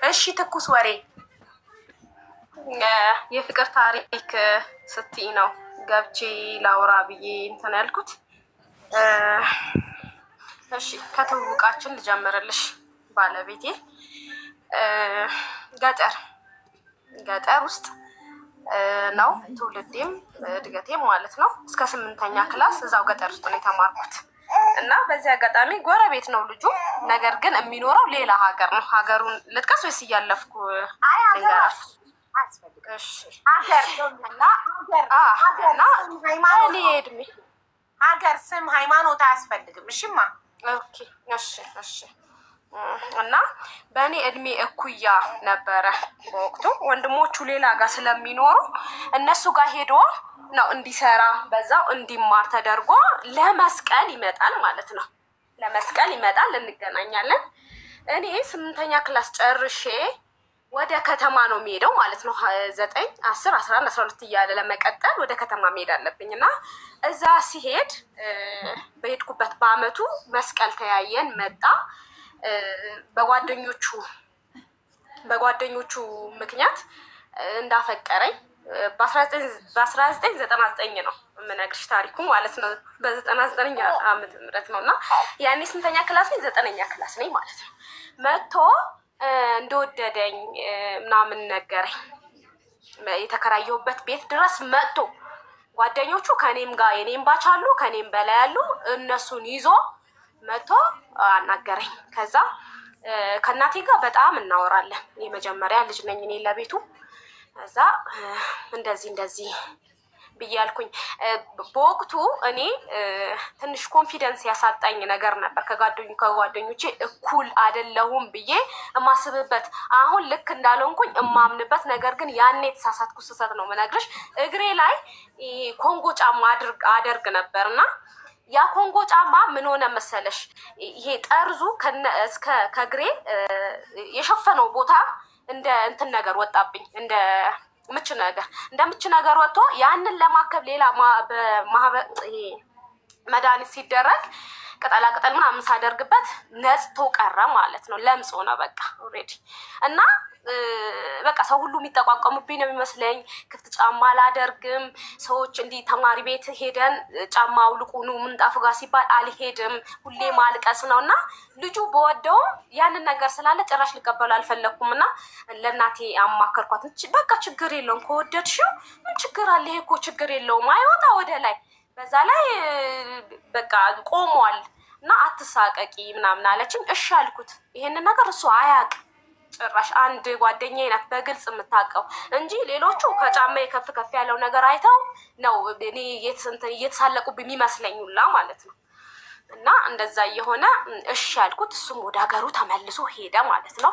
እሺ ትኩስ ወሬ የፍቅር ታሪክ ስትይ ነው ገብቼ ላውራ ብዬ እንትን ያልኩት። እሺ ከትውውቃችን ልጀምርልሽ። ባለቤቴ ገጠር ውስጥ ነው ትውልዴም እድገቴም ማለት ነው። እስከ 8ኛ ክላስ እዛው ገጠር ውስጥ ነው የተማርኩት እና በዚህ አጋጣሚ ጎረቤት ነው ልጁ። ነገር ግን የሚኖረው ሌላ ሀገር ነው። ሀገሩን ልጥቀስ ወይስ እያለፍኩ ልንገራችሁ? ሀገር ስም ሃይማኖት አያስፈልግም። እሺማ እሺ እና በእኔ እድሜ እኩያ ነበረ በወቅቱ። ወንድሞቹ ሌላ ጋር ስለሚኖሩ እነሱ ጋር ሄዶ ነው እንዲሰራ በዛው እንዲማር ተደርጎ ለመስቀል ይመጣል ማለት ነው። ለመስቀል ይመጣል፣ እንገናኛለን። እኔ 8ኛ ክላስ ጨርሼ ወደ ከተማ ነው የሚሄደው ማለት ነው። 9 10 11 12 እያለ ለመቀጠል ወደ ከተማ መሄድ አለብኝ እና እዛ ሲሄድ በሄድኩበት በአመቱ መስቀል ተያየን መጣ። በጓደኞቹ ምክንያት እንዳፈቀረኝ በ1999 ነው የምነግርሽ ታሪኩ ማለት ነው። በ99 ዓመተ ምህረት ነው እና ያኔ ስንተኛ ክላስ ነኝ? 9ኛ ክላስ ነኝ ማለት ነው። መጥቶ እንደወደደኝ ምናምን ነገረኝ። የተከራየሁበት ቤት ድረስ መጥቶ ጓደኞቹ ከኔም ጋር የኔም ባች አሉ፣ ከኔም በላይ ያሉ፣ እነሱን ይዞ መጥቶ አናገረኝ። ከዛ ከእናቴ ጋር በጣም እናወራለን። የመጀመሪያ ልጅ ነኝ እኔ ለቤቱ። ከዛ እንደዚህ ብያልኩኝ። በወቅቱ እኔ ትንሽ ኮንፊደንስ ያሳጣኝ ነገር ነበር። ከጓደኞቼ እኩል አይደለሁም ብዬ የማስብበት አሁን ልክ እንዳልሆንኩኝ የማምንበት ነገር ግን ያኔ የተሳሳትኩ ስህተት ነው የምነግርሽ። እግሬ ላይ ኮንጎ ጫማ አደርግ ነበርና ያ ኮንጎ ጫማ ምን ሆነ መሰለሽ? ይሄ ጠርዙ እስከ ከግሬ የሸፈነው ቦታ እንደ እንትን ነገር ወጣብኝ፣ እንደ ምች ነገር ወጥቶ ያንን ለማከብ ሌላ ይሄ መድኃኒት ሲደረግ ቅጠላቅጠል ምናምን ሳደርግበት ነጽቶ ቀረ ማለት ነው። ለምጽ ሆነ በቃ ኦልሬዲ። እና በቃ ሰው ሁሉ የሚጠቋቀሙብኝ ነው የሚመስለኝ። ክፍት ጫማ አላደርግም። ሰዎች እንዲህ ተማሪ ቤት ሄደን ጫማ አውልቁ ኑ ምንጣፍ ጋር ሲባል አልሄድም። ሁሌ ማልቀስ ነው እና ልጁ በወደውም ያንን ነገር ስላለ ጭራሽ ሊቀበሉ አልፈለኩም እና ለእናቴ አማከርኳት። በቃ ችግር የለውም ከወደድሽው ምን ችግር አለ? ይሄ እኮ ችግር የለውም አይወጣ ወደ ላይ፣ በዛ ላይ በቃ ቆሟል እና አትሳቀቂ ምናምን አለችኝ። እሺ አልኩት። ይሄንን ነገር እሱ አያውቅም ጭራሽ። አንድ ጓደኛዬ ናት በግልጽ የምታውቀው እንጂ ሌሎቹ ከጫማዬ ከፍ ያለው ነገር አይተው ነው እኔ እየተሳለቁብኝ የሚመስለኝ ሁላ ማለት ነው። እና እንደዛ እየሆነ እሺ ያልኩት፣ እሱም ወደ ሀገሩ ተመልሶ ሄደ ማለት ነው።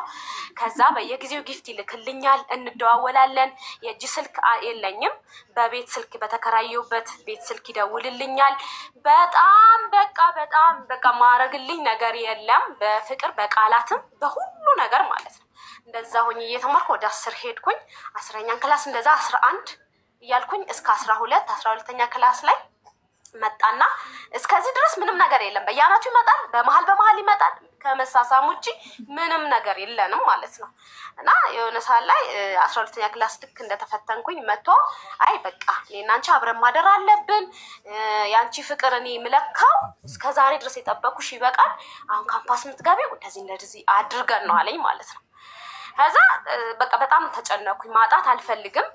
ከዛ በየጊዜው ጊፍት ይልክልኛል፣ እንደዋወላለን። የእጅ ስልክ የለኝም፣ በቤት ስልክ በተከራየሁበት ቤት ስልክ ይደውልልኛል። በጣም በቃ ማረግልኝ ነገር የለም፣ በፍቅር በቃላትም በሁሉ ነገር ማለት ነው። እንደዛ ሆኜ እየተማርኩ ወደ 10 ሄድኩኝ። 10ኛ ክላስ እንደዛ 11 እያልኩኝ እስከ 12ኛ ክላስ ላይ መጣና እስከዚህ ድረስ ምንም ነገር የለም። በየአመቱ ይመጣል፣ በመሀል ይመጣል። ከመሳሳም ውጪ ምንም ነገር የለንም ማለት ነው። እና የሆነ ሰዓት ላይ 12ኛ ክላስ ልክ እንደተፈተንኩኝ መጥቶ አይ በቃ እኔና አንቺ አብረን ማደር አለብን፣ ያንቺ ፍቅር እኔ ምለካው እስከዛሬ ድረስ የጠበኩሽ ይበቃል፣ አሁን ካምፓስ የምትገቢው እንደዚህ አድርገን ነው አለኝ ማለት ነው። ከዛ በቃ በጣም ተጨነኩኝ። ማጣት አልፈልግም።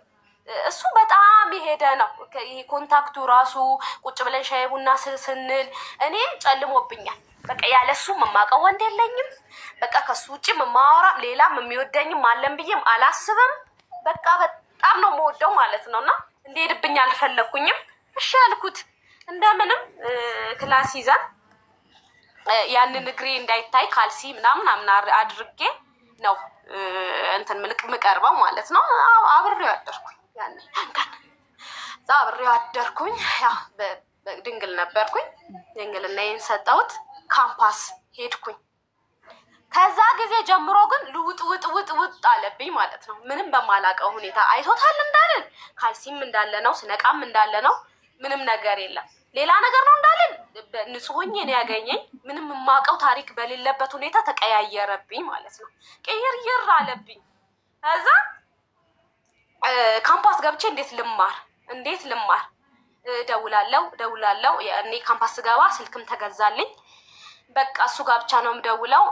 እሱ በጣም የሄደ ነው። ይሄ ኮንታክቱ ራሱ ቁጭ ብለን ሻይ ቡና ስንል እኔ ጨልሞብኛል። በቃ ያለሱ የማውቀው ወንድ የለኝም። በቃ ከሱ ውጪ የማወራም ሌላም የሚወደኝም አለን ብዬም አላስብም። በቃ በጣም ነው የምወደው ማለት ነውና እንደሄድብኝ አልፈለኩኝም። እሺ ያልኩት እንደምንም ክላስ ይዘን ያንን እግሬ እንዳይታይ ካልሲ ምናምን አድርጌ ነው እንትን ምቀርበው ማለት ነው። አብሬው አደርኩኝ። ያኔ አብሬው አደርኩኝ። ያው ድንግል ነበርኩኝ። ድንግልናዬን ሰጠሁት። ካምፓስ ሄድኩኝ። ከዛ ጊዜ ጀምሮ ግን ልውጥ አለብኝ ማለት ነው። ምንም በማላውቀው ሁኔታ አይቶታል እንዳለን ካልሲም እንዳለ ነው፣ ስነቃም እንዳለ ነው። ምንም ነገር የለም። ሌላ ነገር ነው እንዳለን ንጹህ ሆኜ ነው ያገኘኝ። ምንም የማውቀው ታሪክ በሌለበት ሁኔታ ተቀያየረብኝ ማለት ነው። ቀየር አለብኝ። ከዛ ካምፓስ ገብቼ እንዴት ልማር ደውላለው። እኔ ካምፓስ ገባ ስልክም ተገዛልኝ። በቃ እሱ ጋር ብቻ ነው የምደውለው።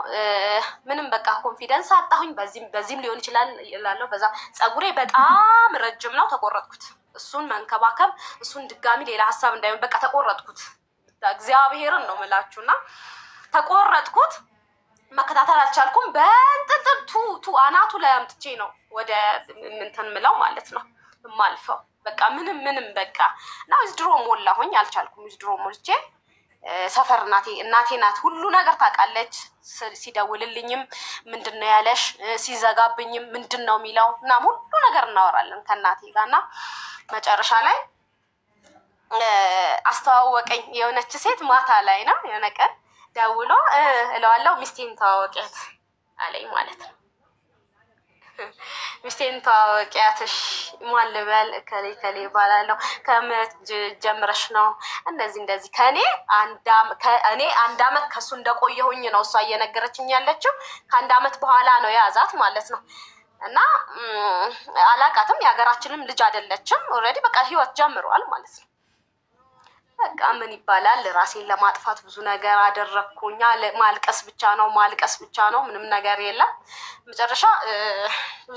ምንም በቃ ኮንፊደንስ አጣሁኝ። በዚህም ሊሆን ይችላል እላለሁ። በዛ ፀጉሬ በጣም ረጅም ነው፣ ተቆረጥኩት። እሱን መንከባከብ እሱን ድጋሚ ሌላ ሀሳብ እንዳይሆን በቃ ተቆረጥኩት። እግዚአብሔርን ነው የምላችሁና ተቆረጥኩት። መከታተል አልቻልኩም። በእንጥልጥል አናቱ ላይ አምጥቼ ነው ወደ እንትን ምለው ማለት ነው የማልፈው። በቃ ምንም በቃ እና ዊዝድሮ ሞላሁኝ። አልቻልኩም። ዊዝድሮ ሞልቼ ሰፈር እናቴ ናት ሁሉ ነገር ታውቃለች። ሲደውልልኝም ምንድነው ያለሽ፣ ሲዘጋብኝም ምንድነው የሚለው እና ሁሉ ነገር እናወራለን ከእናቴ ጋር እና መጨረሻ ላይ አስተዋወቀኝ። የሆነች ሴት ማታ ላይ ነው የሆነ ቀን ደውሎ እለዋለሁ ሚስቴን ተዋወቂያት አለኝ ማለት ነው። ሚስቴን ተዋወቂያትሽ ማን ልበል? ከሌ ይባላለሁ። ከመቼ ጀምረሽ ነው? እንደዚህ ከእኔ አንድ አመት ከሱ እንደቆየሁኝ ነው እሷ እየነገረችኝ ያለችው። ከአንድ አመት በኋላ ነው የያዛት ማለት ነው። እና አላቃትም። የሀገራችንም ልጅ አይደለችም። ኦልሬዲ በቃ ህይወት ጀምሯል ማለት ነው። በቃ ምን ይባላል፣ ራሴን ለማጥፋት ብዙ ነገር አደረግኩኝ። ማልቀስ ብቻ ነው፣ ምንም ነገር የለም። መጨረሻ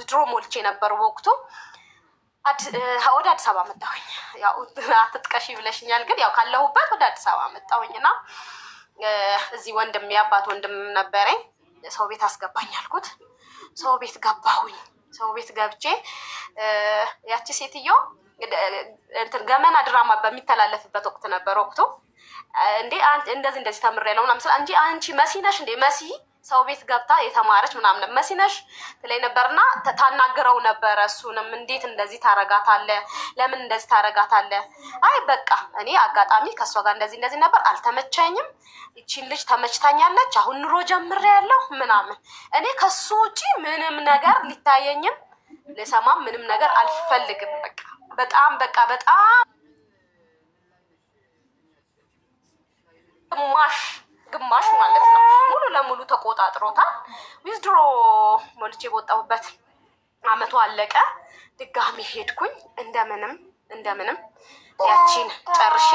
ድሮ ሞልቼ ነበር በወቅቱ። ወደ አዲስ አበባ መጣሁኝ። ያው አትጥቀሺ ብለሽኛል፣ ግን ያው ካለሁበት ወደ አዲስ አበባ መጣሁኝና እዚህ የአባት ወንድም ነበረኝ። ሰው ቤት አስገባኝ አልኩት። ሰው ቤት ገባሁኝ። ሰው ቤት ገብቼ ያቺ ሴትዮ ገመና ድራማ በሚተላለፍበት ወቅት ነበር ወቅቱ። እንደዚህ ተምሬያለሁ ምናምን ስለ አንቺ መሲ ነሽ እንዴ? መሲ ሰው ቤት ገብታ የተማረች ምናምን መሲ ነሽ ትለኝ ነበርና ታናግረው ነበረ። እሱንም እንዴት እንደዚህ ታረጋታለህ? ለምን እንደዚህ ታረጋታለህ? አይ በቃ እኔ አጋጣሚ ከሷ ጋር እንደዚህ ነበር፣ አልተመቸኝም። ይቺን ልጅ ተመችታኛለች፣ አሁን ኑሮ ጀምሬያለሁ ምናምን። እኔ ከሱ ውጪ ምንም ነገር ሊታየኝም ልሰማም ምንም ነገር አልፈልግም። በጣም ግማሽ ማለት ነው ሙሉ ለሙሉ ተቆጣጥሮታል። ዊዝድሮ ሞልቼ በወጣሁበት አመቱ አለቀ። ድጋሚ ሄድኩኝ። እንደምንም ያቺን ጨርሼ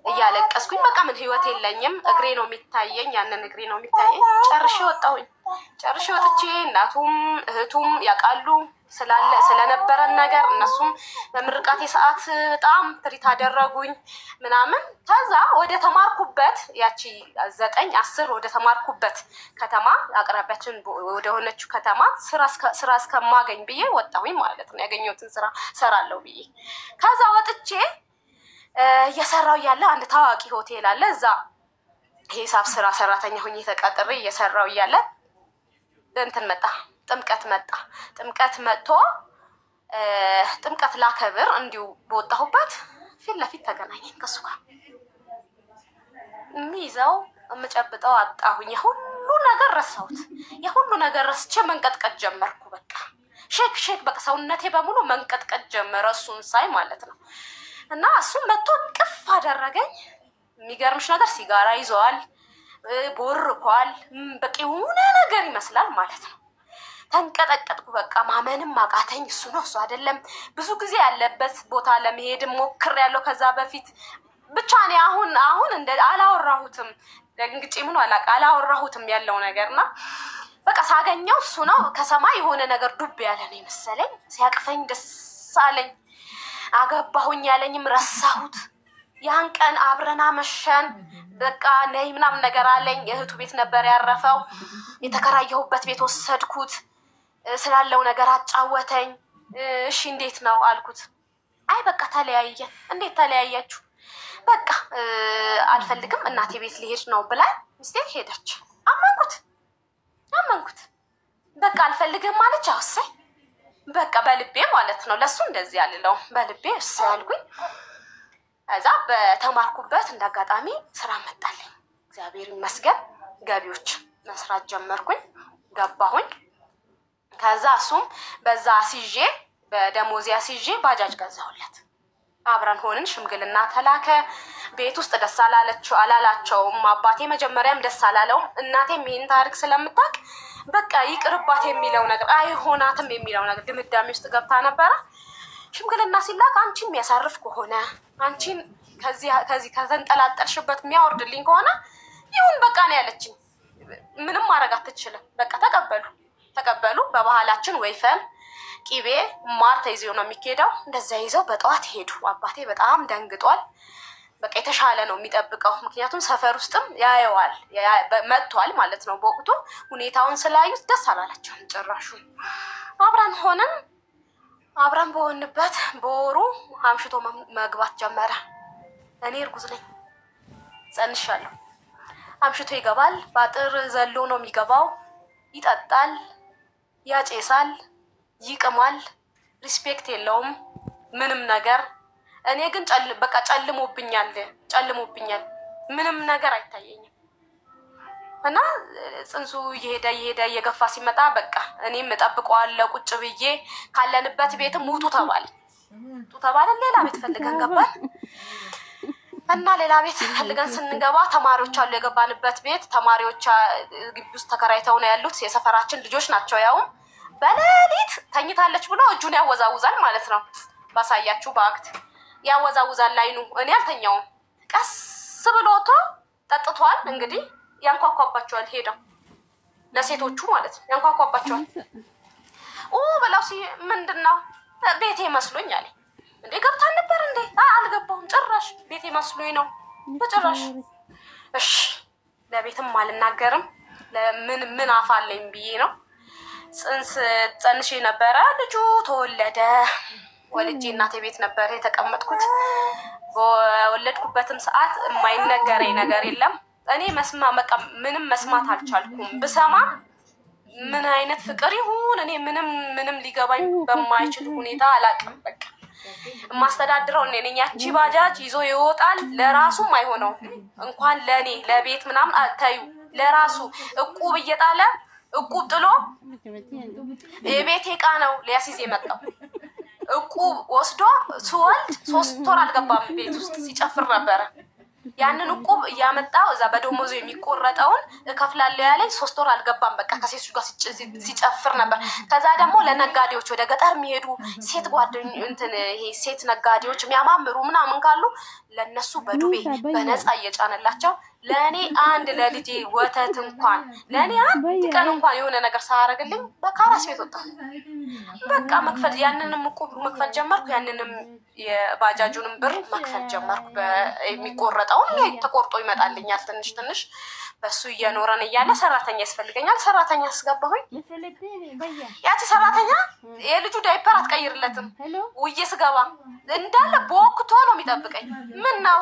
እያለቀስኩኝ በቃ ምን ህይወት የለኝም። እግሬ ነው የሚታየኝ፣ ያንን እግሬ ነው የሚታየኝ። ጨርሼ ወጣሁኝ። ጨርሼ ወጥቼ እናቱም እህቱም ያውቃሉ ስለነበረን ነገር። እነሱም በምርቃቴ ሰዓት በጣም ትሪት አደረጉኝ ምናምን። ከዛ ወደ ተማርኩበት ያቺ 9-10 ወደ ተማርኩበት ከተማ አቅራቢያችን ወደ ሆነችው ከተማ ስራ እስከማገኝ ብዬ ወጣሁኝ ማለት ነው። ያገኘሁትን ስራ ሰራለሁ ብዬ ከዛ ወጥቼ እየሰራው ያለ አንድ ታዋቂ ሆቴል አለ። እዛ ሂሳብ ስራ ሰራተኛ ሆኜ ተቀጥሬ እየሰራው ያለ እንትን መጣ፣ ጥምቀት መጣ። ጥምቀት መጥቶ ጥምቀት ላከብር እንዲሁ በወጣሁበት ፊት ለፊት ተገናኘን ከሱ ጋር። የሚይዘው የምጨብጠው አጣሁኝ። የሁሉ ነገር ረሳሁት። የሁሉ ነገር ረስቼ መንቀጥቀጥ ጀመርኩ። በቃ ሼክ በቃ ሰውነቴ በሙሉ መንቀጥቀጥ ጀመረ፣ እሱን ሳይ ማለት ነው። እና እሱም መጥቶ ቅፍ አደረገኝ። የሚገርምሽ ነገር ሲጋራ ይዘዋል፣ ቦርኳል። በቃ የሆነ ነገር ይመስላል ማለት ነው። ተንቀጠቀጥኩ። በቃ ማመንም አቃተኝ። እሱ ነው እሱ አይደለም። ብዙ ጊዜ ያለበት ቦታ ለመሄድም ሞክሬያለሁ ከዛ በፊት። ብቻ እኔ አሁን አላወራሁትም፣ ደግንግጬ ምን አላወራሁትም ያለው ነገርና በቃ ሳገኘው እሱ ነው። ከሰማይ የሆነ ነገር ዱብ ያለ ነው መሰለኝ። ሲያቅፈኝ ደስ አለኝ። አገባሁኝ ያለኝም ረሳሁት። ያን ቀን አብረን አመሸን። በቃ ነይ ምናምን ነገር አለኝ። የእህቱ ቤት ነበር ያረፈው። የተከራየሁበት ቤት ወሰድኩት። ስላለው ነገር አጫወተኝ። እሺ እንዴት ነው አልኩት። አይ በቃ ተለያየን። እንዴት ተለያያችሁ? በቃ አልፈልግም እናቴ ቤት ሊሄድ ነው ብላ ሚስቴ ሄደች። አመንኩት። በቃ አልፈልግም ማለች። አውሰይ በቃ በልቤ ማለት ነው። ለሱ እንደዚህ ያልለው በልቤ እሱ ያልኩኝ። እዛ በተማርኩበት እንዳጋጣሚ ስራ መጣልኝ። እግዚአብሔር ይመስገን። ገቢዎች መስራት ጀመርኩኝ። ገባሁኝ። ከዛ እሱም በዛ አስይዤ በደሞዝ አስይዤ ባጃጅ ገዛሁለት። አብረን ሆንን። ሽምግልና ተላከ። ቤት ውስጥ ደስ አላላቸውም። አባቴ መጀመሪያም ደስ አላለውም። እናቴም ይሄን ታሪክ ስለምታውቅ በቃ ይቅርባት የሚለው ነገር አይሆናትም የሚለው ነገር ድምዳሜ ውስጥ ገብታ ነበረ። ሽምግልና ሲላክ አንቺን የሚያሳርፍ ከሆነ አንቺን ከዚህ ከተንጠላጠልሽበት የሚያወርድልኝ ከሆነ ይሁን በቃ ነው ያለችኝ። ምንም ማድረግ አትችልም። በቃ ተቀበሉ። በባህላችን ወይፈን፣ ቂቤ፣ ማር ተይዘው ነው የሚኬደው። እንደዛ ይዘው በጠዋት ሄዱ። አባቴ በጣም ደንግጧል። በቃ የተሻለ ነው የሚጠብቀው። ምክንያቱም ሰፈር ውስጥም ያየዋል መጥቷል ማለት ነው። በወቅቱ ሁኔታውን ስላዩት ደስ አላላቸውም ጭራሹ። አብረን ሆነን አብረን በሆንበት በወሩ አምሽቶ መግባት ጀመረ። እኔ እርጉዝ ነኝ፣ ጸንሻለሁ። አምሽቶ ይገባል። ባጥር ዘሎ ነው የሚገባው። ይጠጣል፣ ያጨሳል፣ ይቅማል። ሪስፔክት የለውም ምንም ነገር። እኔ ግን በቃ ጨልሞብኛል። ምንም ነገር አይታየኝም። እና ጽንሱ እየሄደ እየገፋ ሲመጣ በቃ እኔም እጠብቀዋለሁ ቁጭ ብዬ። ካለንበት ቤትም ውጡ ተባለ። ሌላ ቤት ፈልገን ገባን እና ሌላ ቤት ፈልገን ስንገባ ተማሪዎች አሉ። የገባንበት ቤት ተማሪዎች ግቢ ውስጥ ተከራይተው ነው ያሉት። የሰፈራችን ልጆች ናቸው። ያውም በሌሊት ተኝታለች ብሎ እጁን ያወዛውዛል ማለት ነው። ባሳያችሁ በአክት ያወዛውዛል ላይኑ። እኔ አልተኛውም። ቀስ ብሎ ወጥቶ ጠጥቷል። እንግዲህ ያንኳኳባቸዋል። ሄደው ለሴቶቹ ማለት ነው ያንኳኳባቸዋል። ብለው ምንድን ነው ቤቴ መስሎኝ አለ። እንዴ ገብታን ነበር እንዴ? አልገባሁም ጭራሽ ቤቴ መስሎኝ ነው በጭራሽ። እሺ ለቤትም አልናገርም። ምን አፋለኝ ብዬ ነው። ጸንሼ ነበረ። ልጁ ተወለደ። ወልጄ እናቴ ቤት ነበር የተቀመጥኩት። በወለድኩበትም ሰዓት የማይነገረኝ ነገር የለም። እኔ በቃ ምንም መስማት አልቻልኩም። ብሰማ ምን አይነት ፍቅር ይሁን እኔ ምንም ሊገባኝ በማይችል ሁኔታ አላውቅም። በቃ የማስተዳድረው እኔ ነኝ። ያቺ ባጃጅ ይዞ ይወጣል። ለራሱም አይሆነው እንኳን ለኔ ለቤት ምናምን አታዩ። ለራሱ እቁብ እየጣለ እቁብ ጥሎ የቤት ዕቃ ነው ሊያስይዝ የመጣው። እቁብ ወስዶ ስወልድ 3 ወር አልገባም ቤት ውስጥ ሲጨፍር ነበረ። ያንን እቁብ እያመጣው እዛ በደሞዙ የሚቆረጠውን እከፍላለሁ ያለኝ 3 ወር አልገባም። በቃ ከሴቶች ጋር ሲጨፍር ነበር። ከዛ ደግሞ ለነጋዴዎች ወደ ገጠር የሚሄዱ ሴት ጓደኞች ይሄ ሴት ነጋዴዎች የሚያማምሩ ምናምን ካሉ ለነሱ በዱቤ በነፃ እየጫነላቸው ለእኔ አንድ ለልጄ ወተት እንኳን ለእኔ አንድ ቀን እንኳን የሆነ ነገር ሳያደርግልኝ በካራስ ቤት ወጣ። በቃ መክፈል ያንንም እቁብ መክፈል ጀመርኩ። ያንንም የባጃጁንም ብር መክፈል ጀመርኩ። የሚቆረጠውን ተቆርጦ ይመጣልኛል ትንሽ በሱ እየኖረን እያለ ሰራተኛ ያስፈልገኛል። ሰራተኛ አስገባሁኝ። ያቺ ሰራተኛ የልጁ ዳይፐር አትቀይርለትም። ውዬ ስገባ እንዳለ በወቅቱ ነው የሚጠብቀኝ። ምን ነው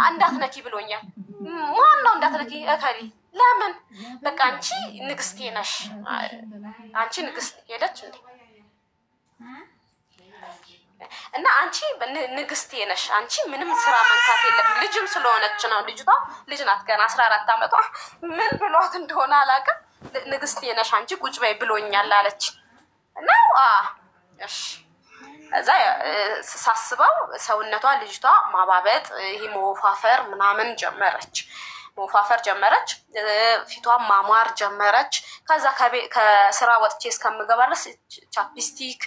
እንዳትነኪ ብሎኛል። ማን ነው እንዳትነኪ? እከሌ። ለምን? በቃ አንቺ ንግስቴ ነሽ። አንቺ ንግስት ሄደች እንዴ? እና አንቺ ንግስቴ ነሽ። አንቺ ምንም ስራ መንካት የለብም። ልጅም ስለሆነች ነው። ልጅቷ ልጅ ናት ገና 14 ዓመቷ። ምን ብሏት እንደሆነ አላውቅም። ንግስቴ ነሽ አንቺ ቁጭ በይ ብሎኛል አለች። እና እሺ እዛ ሳስበው ሰውነቷ ልጅቷ ማባበጥ ይሄ መወፋፈር ምናምን ጀመረች። ፊቷን ማማር ጀመረች። ከዛ ከስራ ወጥቼ እስከምገባ ድረስ ቻፕስቲክ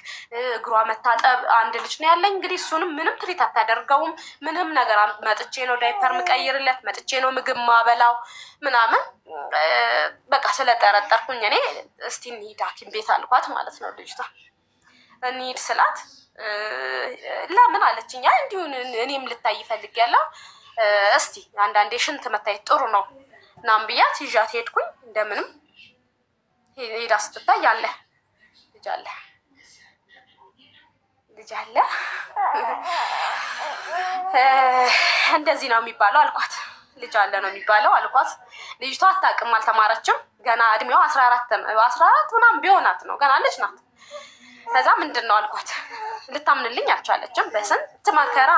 እግሯ መታጠብ። አንድ ልጅ ነው ያለኝ እንግዲህ እሱንም ምንም ትሪት አታደርገውም። ምንም ነገር መጥቼ ነው ዳይፐር ምቀይርለት፣ መጥቼ ነው ምግብ ማበላው ምናምን። በቃ ስለጠረጠርኩኝ እኔ እስቲ እንሂድ ሐኪም ቤት አልኳት ማለት ነው። ልጅቷ እንሂድ ስላት ለምን አለችኝ። እንዲሁ እኔም ልታይ ፈልጌያለሁ፣ እስቲ አንዳንዴ ሽንት መታየት ጥሩ ነው እናም ብያት ይዣት ሄድኩኝ። እንደምንም ሄዳ ስትታይ ልጅ አለ እንደዚህ ነው የሚባለው አልኳት። ልጅ አለ ነው የሚባለው አልኳት። ልጅቷ አታውቅም፣ አልተማረችም ገና። እድሜዋ 14 ምናምን ቢሆናት ነው፣ ገና ልጅ ናት። ከዛ ምንድን ነው አልኳት። ልታምንልኝ አልቻለችም። በስንት መከራ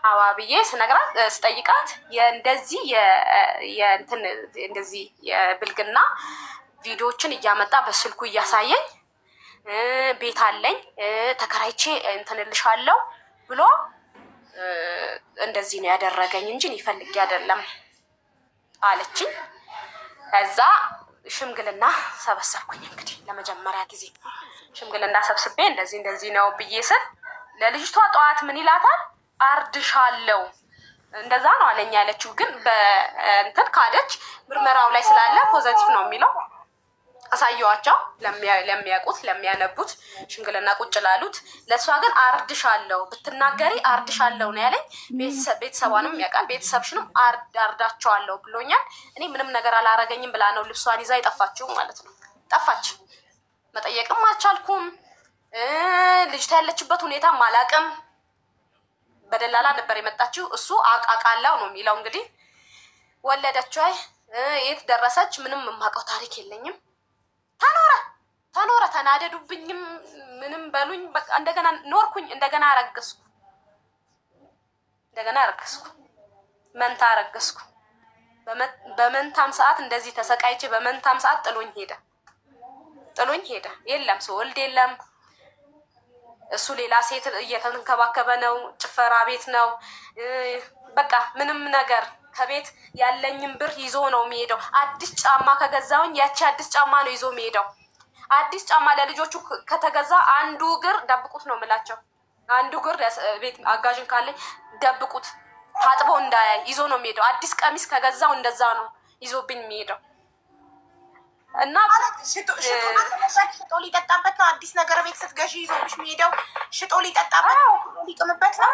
አባብዬ ስነግራት ስጠይቃት እንደዚህ የብልግና ቪዲዮዎችን እያመጣ በስልኩ እያሳየኝ ቤት አለኝ ተከራይቼ እንትንልሻለሁ ብሎ እንደዚህ ነው ያደረገኝ እንጂ ይፈልግ አይደለም አለችኝ። ከዛ ሽምግልና ሰበሰብኩኝ። እንግዲህ ለመጀመሪያ ጊዜ ሽምግልና ሰብስቤ እንደዚህ ነው ብዬ ስል ለልጅቷ ጠዋት ምን ይላታል? አርድሻለሁ እንደዛ ነው አለኝ ያለችው። ግን በእንትን ካደች። ምርመራው ላይ ስላለ ፖዘቲቭ ነው የሚለው አሳየዋቸው ለሚያውቁት ለሚያነቡት ሽምግልና ቁጭ ላሉት። ለእሷ ግን አርድሻለሁ ብትናገሪ አርድሻለሁ ነው ያለኝ። ቤተሰቧንም ያውቃል። ቤተሰብሽንም አርዳቸዋለሁ ብሎኛል። እኔ ምንም ነገር አላረገኝም ብላ ነው ልብሷን ይዛ የጠፋችው ማለት ነው። ጠፋች። መጠየቅም አልቻልኩም። ልጅቷ ያለችበት ሁኔታም አላውቅም። በደላላ ነበር የመጣችው። እሱ አቃቃላው ነው የሚለው። እንግዲህ ወለደች ወይ የት ደረሰች? ምንም የማውቀው ታሪክ የለኝም። ተኖረ ተናደዱብኝም ምንም በሉኝ። በቃ እንደገና ኖርኩኝ። እንደገና አረገዝኩ። መንታ አረገዝኩ። በመንታም ሰዓት እንደዚህ ተሰቃይቼ በመንታም ሰዓት ጥሎኝ ሄደ። የለም ሰው ወልድ የለም። እሱ ሌላ ሴት እየተንከባከበ ነው። ጭፈራ ቤት ነው። በቃ ምንም ነገር ከቤት ያለኝም ብር ይዞ ነው የሚሄደው። አዲስ ጫማ ከገዛውኝ ያቺ አዲስ ጫማ ነው ይዞ የሚሄደው። አዲስ ጫማ ለልጆቹ ከተገዛ አንዱ እግር ደብቁት ነው የምላቸው። አንዱ እግር ቤት አጋዥን ካለኝ ደብቁት፣ ታጥቦ እንዳያይ ይዞ ነው የሚሄደው። አዲስ ቀሚስ ከገዛው እንደዛ ነው ይዞብኝ የሚሄደው። እና ሽጦ ሊጠጣበት ነው። አዲስ ነገር ቤት ስትገዢ ይዞብሽ የሚሄደው ሽጦ ሊጠጣበት ሊቅምበት ነው።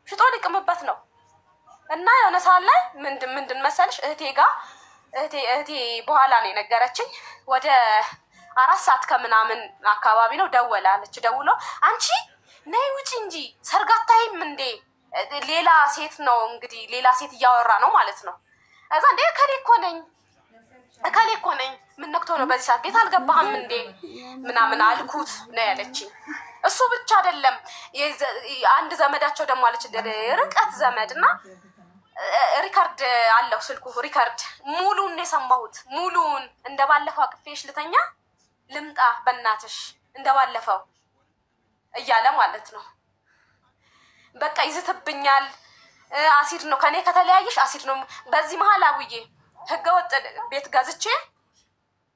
ሽጦ ሊቅምበት ነው። እና የሆነ ሰዓት ላይ ምንድን መሰልሽ እህቴ በኋላ ነው የነገረችኝ። ወደ 4 ሰዓት ከምናምን አካባቢ ነው ደውሎ አንቺ ነይ ውጪ እንጂ ሰርግ አታይም እንዴ? ሌላ ሴት ነው እንግዲህ ሌላ ሴት እያወራ ነው ማለት ነው። እዛ እንዴ እከሌ እኮ ነኝ ምን ነክቶ ነው በዚህ ሰዓት ቤት አልገባህም እንዴ ምናምን አልኩት ነው ያለችኝ። እሱ ብቻ አይደለም አንድ ዘመዳቸው ደግሞ አለች፣ ርቀት ዘመድ እና ሪካርድ አለው ስልኩ። ሪካርድ ሙሉን የሰማሁት ሙሉን እንደባለፈው አቅፌሽ ልተኛ ልምጣ በእናትሽ እንደባለፈው እያለ ማለት ነው። በቃ ይዝትብኛል። አሲድ ነው ከኔ ከተለያየሽ አሲድ ነው። በዚህ መሀል አውዬ ህገወጥ ቤት ገዝቼ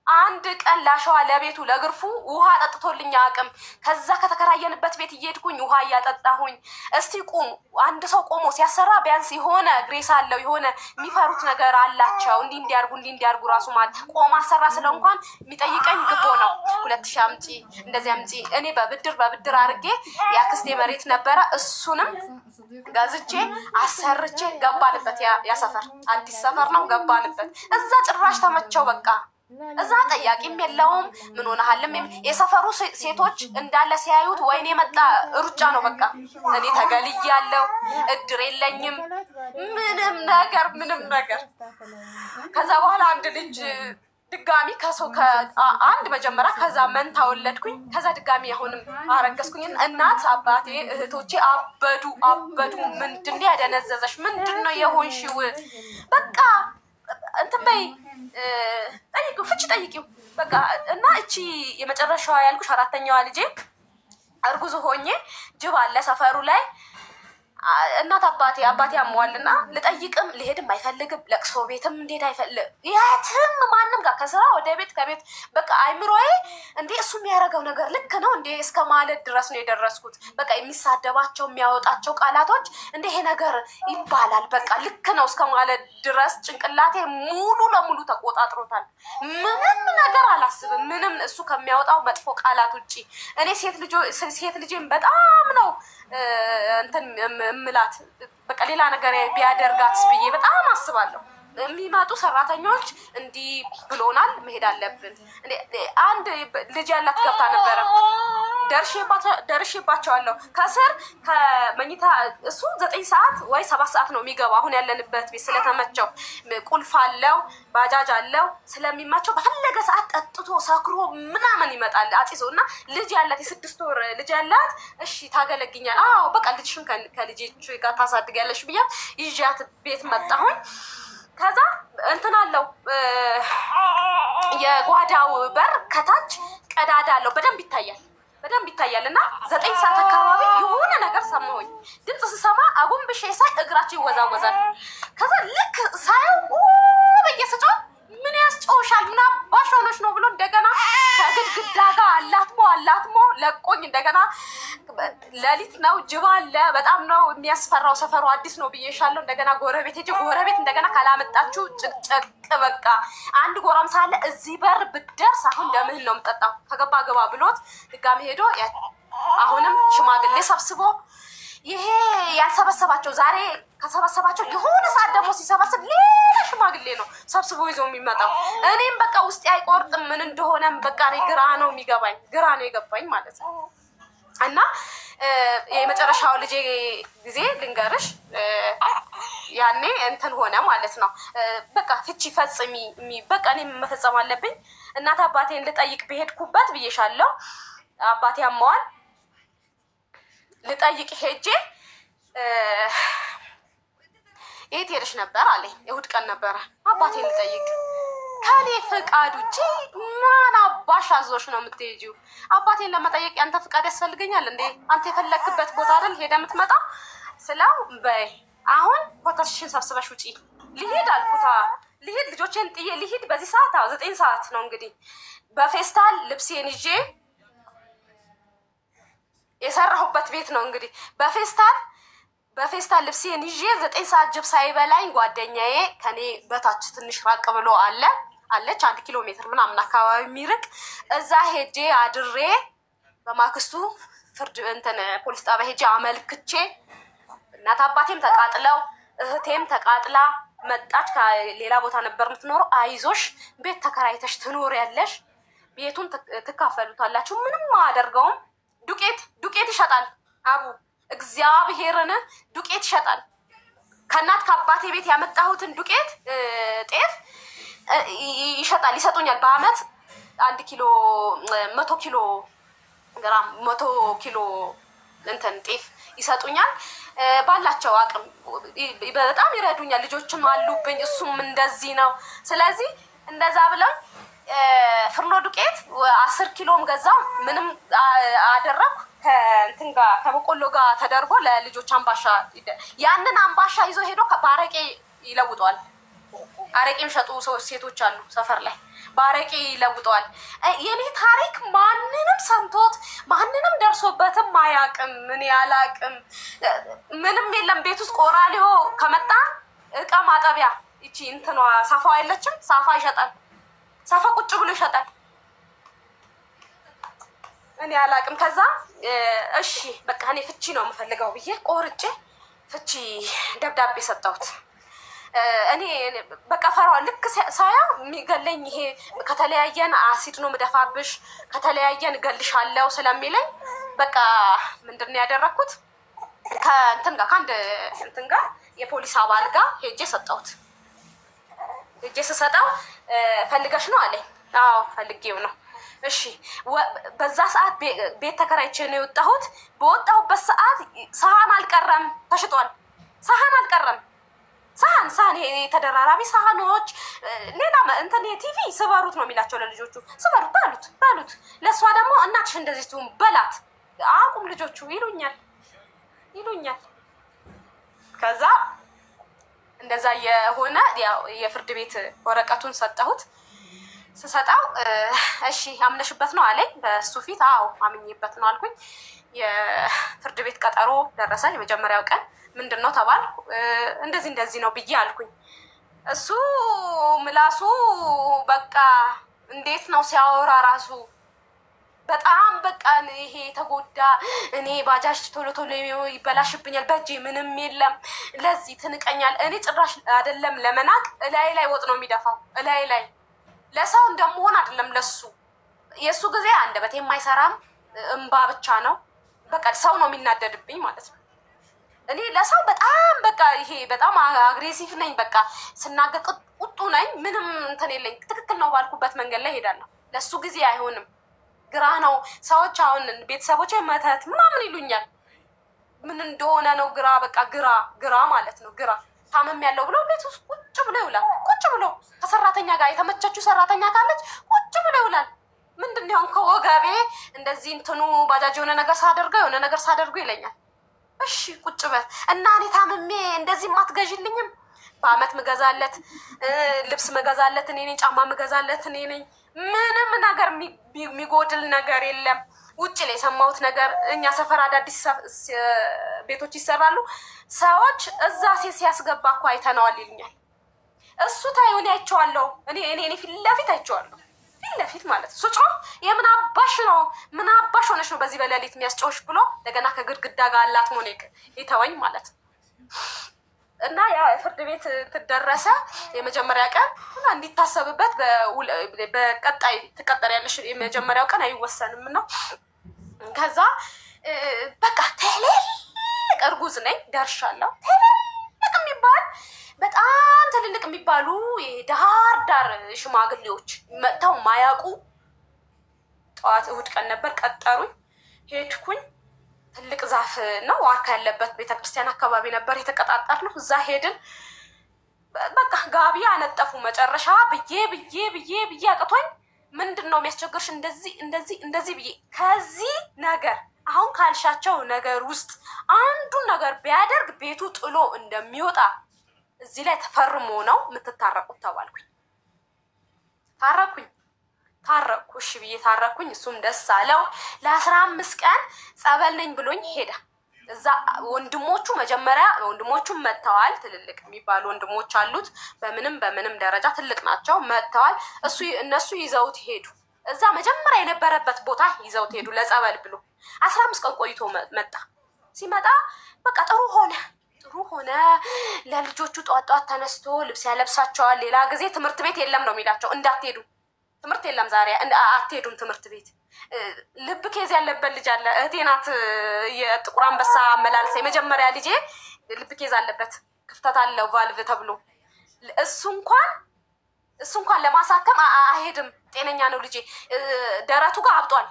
አንድ ቀን ላሸዋ ለቤቱ ለግርፉ ውሃ ጠጥቶልኝ አቅም። ከዛ ከተከራየንበት ቤት እየሄድኩኝ ውሃ እያጠጣሁኝ እስቲ ቁም አንድ ሰው ቆሞ ሲያሰራ ቢያንስ የሆነ ግሬስ አለው የሆነ የሚፈሩት ነገር አላቸው። እንዲያርጉ ራሱ ማለት ቆማ አሰራ ስለው እንኳን የሚጠይቀኝ ግቦ ነው 2000 አምጪ እንደዚህ አምጪ። እኔ በብድር አድርጌ የአክስቴ መሬት ነበረ እሱንም ጋዝቼ አሰርቼ ገባንበት። ያ ሰፈር አዲስ ሰፈር ነው ገባንበት። እዛ ጭራሽ ተመቸው በቃ። እዛ ጠያቂም የለውም ምን ሆነሃልም። የሰፈሩ ሴቶች እንዳለ ሲያዩት ወይኔ መጣ ሩጫ ነው በቃ። እኔ ተገልያለሁ፣ እድር የለኝም ምንም ነገር። ከዛ በኋላ አንድ ልጅ ድጋሚ አንድ መጀመሪያ ከዛ መንታ ወለድኩኝ። ከዛ ድጋሚ አሁንም አረገዝኩኝ። እናት አባቴ እህቶቼ አበዱ። ምንድነው ያደነዘዘሽ? ምንድነው የሆንሽው? በቃ እንትን በይ ጠይቂው በቃ። እና እቺ የመጨረሻዋ ያልኩሽ 4ኛዋ ልጄ እርጉዝ ሆኜ ጅብ አለ ሰፈሩ ላይ። እናት አባቴ ያሟልና ልጠይቅም ልሄድም አይፈልግም። ለቅሶ ቤትም እንዴት አይፈልግ የትም ማንም ጋር ከስራ ወደ ቤት ከቤት በቃ አይምሮዬ እንዴ እሱ የሚያደርገው ነገር ልክ ነው እንዴ እስከ ማለት ድረስ ነው የደረስኩት። በቃ የሚሳደባቸው የሚያወጣቸው ቃላቶች እንዴ ይሄ ነገር ይባላል በቃ ልክ ነው እስከ ማለት ድረስ ጭንቅላቴ ሙሉ ለሙሉ ተቆጣጥሮታል። ምንም ነገር አላስብም። ምንም እሱ ከሚያወጣው መጥፎ ቃላት ውጪ እኔ ሴት ልጄን በጣም ነው እንትን እምላት በቃ ሌላ ነገር ቢያደርጋትስ ብዬ በጣም አስባለሁ። የሚመጡ ሰራተኞች እንዲህ ብሎናል መሄድ አለብን። አንድ ልጅ ያላት ገብታ ነበረ ደርሼባቸዋለሁ። ከስር ከመኝታ እሱ 9 ሰዓት ወይ 7 ሰዓት ነው የሚገባው። አሁን ያለንበት ቤት ስለተመቸው ቁልፍ አለው ባጃጅ አለው ስለሚመቸው በፈለገ ሰዓት ጠጥቶ ሰክሮ ምናምን ይመጣል አጽይዞ እና ልጅ ያላት የ6 ወር ልጅ ያላት እሺ ታገለግኛል። አዎ በቃ ልጅሽን ከልጅቹ ጋር ታሳድጊያለሽ ብያ ይዣት ቤት መጣሁኝ። ከዛ እንትን አለው የጓዳው በር ከታች ቀዳዳ አለው በደንብ ይታያል። በደንብ ይታያልና 9 ሰዓት አካባቢ የሆነ ነገር ሰማሁኝ። ድምፅ ስሰማ አጎንብሼ ሳይ እግራቸው ይወዛወዛል። ከዛ ልክ ሳየው በየሰጫ ምን ያስጨውሻል ምን አባሽ ሆነሽ ነው ብሎ እንደገና ከግድግዳ ጋር አላትሞ ለቆኝ እንደገና ሌሊት ነው ጅብ አለ በጣም ነው የሚያስፈራው ሰፈሩ አዲስ ነው ብዬሻለሁ። እንደገና ጎረቤት ሄጄ ጎረቤት እንደገና ካላመጣችሁ ጭቅጭቅ በቃ አንድ ጎረምሳ አለ እዚህ በር ብትደርስ አሁን ደምህን ነው የምጠጣው ከገባ ገባ ብሎት ድጋሚ ሄዶ አሁንም ሽማግሌ ሰብስቦ ይሄ ያልሰበሰባቸው ዛሬ ከሰበሰባቸው የሆነ ሰዓት ደግሞ ሲሰበስብ ሌላ ሽማግሌ ነው ሰብስቦ ይዞ የሚመጣው። እኔም በቃ ውስጤ አይቆርጥም ምን እንደሆነም በቃ እኔ ግራ ነው የገባኝ ማለት ነው። እና የመጨረሻው ልጄ ጊዜ ልንገርሽ ያኔ እንትን ሆነ ማለት ነው። በቃ ፍቺ ፈጽሚ በቃ እኔ መፈጸም አለብኝ። እናት አባቴን ልጠይቅ በሄድኩበት ብዬሻለሁ አባቴ አሟል ልጠይቅ ሄጄ የት ሄደሽ ነበር አለኝ። እሑድ ቀን ነበረ። አባቴን ልጠይቅ ከኔ ፍቃድ ውጪ ማን አባሽ አዞሽ ነው የምትሄጂው? አባቴን ለመጠየቅ ያንተ ፍቃድ ያስፈልገኛል እንዴ? አንተ የፈለክበት ቦታ አይደል ሄደ የምትመጣ ስለው በይ አሁን ፎቶሽን ሰብስበሽ ውጪ ልሂድ አልኩታ። ልሂድ ልጆቼን ጥዬ ልሂድ በዚህ ሰዓት 9 ሰዓት ነው እንግዲህ በፌስታል ልብሴን ይዤ የሰራሁበት ቤት ነው እንግዲህ በፌስታል ልብሴን ይዤ 9 ሰዓት ጅብ ሳይበላኝ ጓደኛዬ ከኔ በታች ትንሽ ራቅ ብሎ አለች 1 ኪሎ ሜትር ምናምን አካባቢ የሚርቅ እዛ ሄጄ አድሬ በማክስቱ ፍርድ እንትን ፖሊስ ጣቢያ ሄጄ አመልክቼ እናት አባቴም ተቃጥለው እህቴም ተቃጥላ መጣች። ከሌላ ቦታ ነበር የምትኖረው። አይዞሽ ቤት ተከራይተሽ ትኖሪያለሽ ቤቱን ትካፈሉታላችሁ ምንም አደርገውም። ዱቄት ይሸጣል አቡ እግዚአብሔርን ዱቄት ይሸጣል። ከእናት ከአባቴ ቤት ያመጣሁትን ዱቄት ጤፍ ይሸጣል ይሰጡኛል። በአመት 1 ኪሎ 100 ኪሎ ግራም 100 ኪሎ እንትን ጤፍ ይሰጡኛል። ባላቸው አቅም በጣም ይረዱኛል። ልጆችም አሉብኝ እሱም እንደዚህ ነው። ስለዚህ እንደዛ ብለው ፍርኖ ዱቄት 10 ኪሎም ገዛው ምንም አደረኩ ከእንትን ጋር ከበቆሎ ጋር ተደርጎ ለልጆች አምባሻ ያንን አምባሻ ይዞ ሄዶ ባረቄ ይለውጠዋል። አረቄም ሸጡ ሴቶች አሉ ሰፈር ላይ ባረቄ ይለውጠዋል። የኔ ታሪክ ማንንም ሰምቶት ማንንም ደርሶበትም አያውቅም። ምን ያላቅም ምንም የለም። ቤት ውስጥ ቆራሊዮ ከመጣ እቃ ማጠቢያ እቺ እንትኗ ሳፋ አይለችም ሳፋ ይሸጣል። ሳፋ ቁጭ ብሎ ይሸጣል። እኔ አላቅም። ከዛ እሺ በቃ እኔ ፍቺ ነው የምፈልገው ብዬ ቆርጬ ፍቺ ደብዳቤ ሰጠሁት። እኔ በቃ ፈራው ልክ ሳያው የሚገለኝ ይሄ ከተለያየን አሲድ ነው ምደፋብሽ ከተለያየን እገልሻለሁ ስለሚለኝ በቃ ምንድነው ያደረኩት ከእንትን ጋር ከአንድ እንትን ጋር የፖሊስ አባል ጋር ሄጄ ሰጠሁት። ሄጄ ስሰጠው ፈልገሽ ነው አለኝ። አዎ ፈልጌው ነው። እሺ በዛ ሰዓት ቤት ተከራይቼ ነው የወጣሁት። በወጣሁበት ሰዓት ሳህን አልቀረም ተሽጧል። ሳህን አልቀረም። ሳህን ይሄ ተደራራቢ ሳህኖች ሌላ እንትን ቲቪ ስበሩት ነው የሚላቸው ለልጆቹ ስበሩት ባሉት ለሷ ደግሞ እናትሽ እንደዚህ ትሁን በላት አቁም ልጆቹ ይሉኛል። ከዛ እንደዛ የሆነ ያው የፍርድ ቤት ወረቀቱን ሰጠሁት። ስሰጣው እሺ አምነሽበት ነው አለኝ። በሱ ፊት አዎ አምኜበት ነው አልኩኝ። የፍርድ ቤት ቀጠሮ ደረሰ። የመጀመሪያው ቀን ምንድነው ተባልኩ። እንደዚህ ነው ብዬ አልኩኝ። እሱ ምላሱ በቃ እንዴት ነው ሲያወራ ራሱ በጣም በቃ ይሄ ተጎዳ። እኔ ባጃጅ ቶሎ ይበላሽብኛል በእጄ ምንም የለም ለዚህ ትንቀኛል። እኔ ጭራሽ አይደለም ለመናቅ ላይ ወጥ ነው የሚደፋው ላይ ለሰው እንደምሆን አይደለም ለሱ የሱ ጊዜ አንደበት የማይሰራም እንባ ብቻ ነው። በቃ ሰው ነው የሚናደድብኝ ማለት ነው። እኔ ለሰው በጣም በቃ ይሄ በጣም አግሬሲቭ ነኝ። በቃ ስናገር ቁጡ ነኝ። ምንም እንትን የለኝ። ትክክል ነው ባልኩበት መንገድ ላይ ሄዳለሁ። ለሱ ጊዜ አይሆንም። ግራ ነው። ሰዎች አሁን ቤተሰቦቼ መተት ምናምን ይሉኛል። ምን እንደሆነ ነው ግራ በቃ ግራ ማለት ነው። ግራ ታመም ያለው ብሎ ቤት ውስጥ ቁጭ ብሎ ይውላል። ቁጭ ብሎ ከሰራተኛ ጋር የተመቸችው ሰራተኛ ካለች ቁጭ ብሎ ይውላል። ምንድነው ከወገቤ እንደዚህ እንትኑ ባጃጅ የሆነ ነገር ሳደርገው ይለኛል። እሺ ቁጭ በል እና እኔ ታምሜ እንደዚህ ማትገዥልኝም? በአመት ምገዛለት ልብስ ምገዛለት እኔ ነኝ፣ ጫማ ምገዛለት እኔ ነኝ። ምንም ነገር የሚጎድል ነገር የለም። ውጭ ላይ የሰማሁት ነገር እኛ ሰፈር አዳዲስ ቤቶች ይሰራሉ። ሰዎች እዛ ሴት ሲያስገባ እኮ አይተነዋል ይሉኛል። እሱ ታዩን አይቼዋለሁ። እኔ ፊት ለፊት አይቼዋለሁ። ፊት ለፊት ማለት ሱጮ የምን አባሽ ነው? ምን አባሽ ሆነሽ ነው በዚህ በሌሊት የሚያስጮሽ ብሎ እንደገና ከግድግዳ ጋር አላት ሞኔክ ይተወኝ ማለት እና ያ ፍርድ ቤት ተደረሰ። የመጀመሪያ ቀን እንዲታሰብበት በቀጣይ ትቀጠሪያለሽ። የመጀመሪያው ቀን አይወሰንም ነው። ከዛ በቃ ትልቅ እርጉዝ ነኝ ደርሻለሁ። ትልቅ የሚባል በጣም ትልልቅ የሚባሉ ዳር ዳር ሽማግሌዎች መጥተው ማያውቁ ጠዋት እሑድ ቀን ነበር ቀጠሩኝ። ሄድኩኝ። ትልቅ ዛፍ ነው ዋርካ ያለበት ቤተክርስቲያን አካባቢ ነበር የተቀጣጠርነው። እዛ ሄድን። በቃ ጋቢ አነጠፉ። መጨረሻ ብዬ አቅቶኝ ምንድነው የሚያስቸግርሽ እንደዚህ ብዬ ከዚህ ነገር አሁን ካልሻቸው ነገር ውስጥ አንዱን ነገር ቢያደርግ ቤቱ ጥሎ እንደሚወጣ እዚህ ላይ ተፈርሞ ነው የምትታረቁት ተባልኩኝ። ታረኩ። እሺ ብዬ ታረኩኝ። እሱም ደስ አለው። ለ15 ቀን ጸበል ነኝ ብሎኝ ሄደ። እዛ ወንድሞቹም መጥተዋል። ትልልቅ የሚባሉ ወንድሞች አሉት። በምንም ደረጃ ትልቅ ናቸው። መጥተዋል። እነሱ ይዘውት ሄዱ። እዛ መጀመሪያ የነበረበት ቦታ ይዘውት ሄዱ ለጸበል ብሎ 15 ቀን ቆይቶ መጣ። ሲመጣ በቃ ጥሩ ሆነ። ለልጆቹ ጧት ተነስቶ ልብስ ያለብሳቸዋል። ሌላ ጊዜ ትምህርት ቤት የለም ነው የሚላቸው። እንዳትሄዱ ትምህርት የለም ዛሬ አትሄዱም ትምህርት ቤት። ልብ ኬዝ ያለበት ልጅ አለ። እህቴ ናት የጥቁር አንበሳ አመላለሰ የመጀመሪያ ልጄ ልብ ኬዝ አለበት፣ ክፍተት አለው ቫልቭ ተብሎ እሱ እንኳን ለማሳከም አይሄድም። ጤነኛ ነው ልጄ። ደረቱ ጋር አብጧል።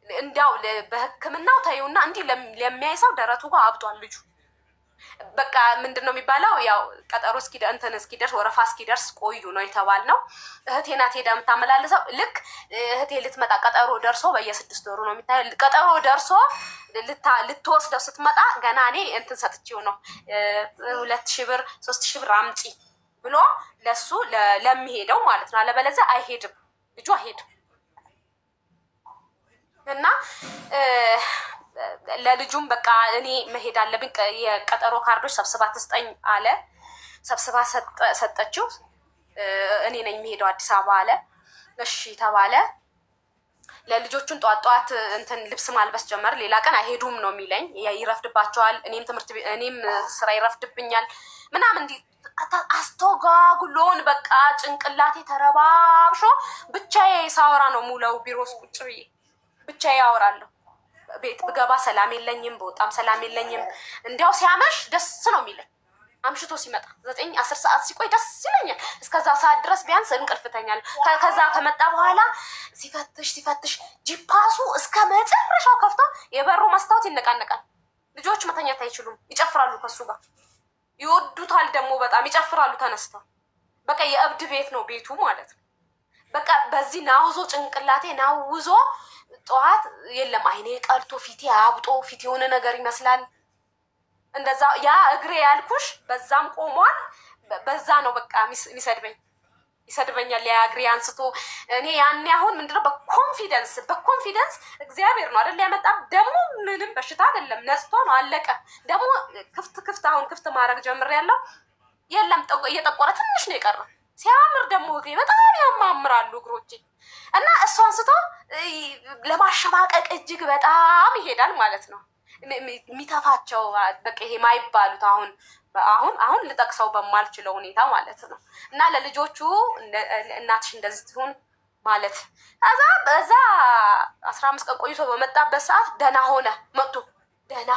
እንዲያው በሕክምናው ታዩና እንዲህ ለሚያይ ሰው ደረቱ ጋር አብጧል ልጁ። በቃ ምንድነው የሚባለው? ያው ቀጠሮ እስኪደርስ ወረፋ እስኪደርስ ቆዩ ነው የተባልነው። እህቴ ናት ሄዳ የምታመላልሰው። ልክ እህቴ ልትመጣ ቀጠሮ ደርሶ በየ6 ወሩ ነው የሚታየው። ቀጠሮ ደርሶ ልትወስደው ስትመጣ ገና እኔ ሰጥቼው ነው 2000 ብር 3000 ብር አምጪ ብሎ ለሱ ለሚሄደው ማለት ነው። አለበለዚያ አይሄድም ልጁ አይሄድም። እና ለልጁም በቃ እኔ መሄድ አለብኝ የቀጠሮ ካርዶች ሰብስባ ትስጠኝ አለ። ሰብስባ ሰጠችው። እኔ ነኝ የሚሄደው አዲስ አበባ አለ። እሺ ተባለ። ለልጆቹን ጧት ልብስ ማልበስ ጀመረ። ሌላ ቀን አይሄዱም ነው የሚለኝ። ይረፍድባቸዋል፣ እኔም ስራ ይረፍድብኛል ምናምን እንዲህ አስተጋጉሎን በቃ ጭንቅላቴ ተረባብሾ ብቻዬ ሳወራ ነው ሙለው ቢሮስ ቁጭ ብዬ ብቻዬ ያወራለሁ። ቤት ብገባ ሰላም የለኝም፣ በጣም ሰላም የለኝም። እንዲያው ሲያመሽ ደስ ነው የሚለኝ። አምሽቶ ሲመጣ 9-10 ሰዓት ሲቆይ ደስ ይለኛል። እስከዛ ሰዓት ድረስ ቢያንስ እንቅልፍተኛል። ከዛ ከመጣ በኋላ ሲፈትሽ ጂፓሱ እስከ መጨረሻው ከፍቶ የበሩ መስታወት ይነቃነቃል። ልጆች መተኛት አይችሉም፣ ይጨፍራሉ። ከሱ ጋር ይወዱታል ደግሞ በጣም ይጨፍራሉ ተነስተው። በቃ የእብድ ቤት ነው ቤቱ ማለት ነው። በቃ በዚህ ናውዞ ጭንቅላቴ ናውዞ ጠዋት የለም አይኔ ቀልቶ ፊቴ አብጦ ፊቴ የሆነ ነገር ይመስላል። እንደዛ ያ እግሬ ያልኩሽ በዛም ቆሟል። በዛ ነው በቃ ይሰድበኛል። ያ እግሬ አንስቶ እኔ ያኔ አሁን ምንድነው በኮንፊደንስ እግዚአብሔር ነው አይደል ያመጣ። ደግሞ ምንም በሽታ አይደለም ነስቶ ነው አለቀ። ደግሞ ክፍት ማድረግ ጀምሬያለሁ። የለም እየጠቆረ ትንሽ ነው የቀረው። ሲያምር ደግሞ እግሬ በጣም ያማምራሉ እግሮቼ። እና እሱ አንስቶ ለማሸማቀቅ እጅግ በጣም ይሄዳል ማለት ነው። የሚተፋቸው በቃ ይሄ ማይባሉት አሁን ልጠቅሰው በማልችለው ሁኔታ ማለት ነው። እና ለልጆቹ እናትሽ እንደዚህ ትሁን ማለት ከዛ በዛ 15 ቀን ቆይቶ በመጣበት ሰዓት ደህና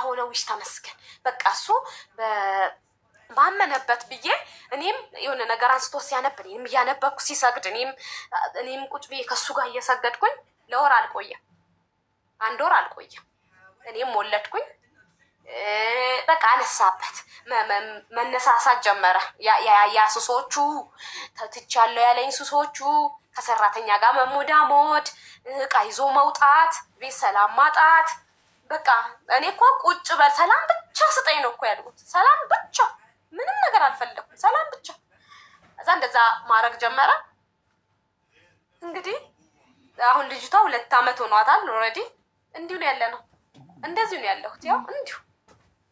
ሆነ ውሽ ተመስገን በቃ እሱ ባመነበት ብዬ እኔም የሆነ ነገር አንስቶ ሲያነብ እኔም እያነበብኩ ሲሰግድ እኔም ቁጭ ብዬ ከሱ ጋር እየሰገድኩኝ ለወር አልቆየም፣ 1 ወር አልቆየም። እኔም ወለድኩኝ። በቃ አነሳበት መነሳሳት ጀመረ። ያ ሱሶቹ ትቻለሁ ያለኝ ሱሶቹ ከሰራተኛ ጋር መሞዳሞድ፣ እቃ ይዞ መውጣት፣ ቤት ሰላም ማጣት። በቃ እኔ እኮ ቁጭ በል ሰላም ብቻ ስጠኝ ነው እኮ ያልኩት። ሰላም ብቻ፣ ምንም ነገር አልፈለኩም፣ ሰላም ብቻ። እዛ እንደዛ ማድረግ ጀመረ። እንግዲህ አሁን ልጅቷ 2 ዓመት ሆኗታል። ኦልሬዲ እንዲሁ ነው ያለ ነው፣ እንደዚሁ ነው ያለሁት። ያው እንዲሁ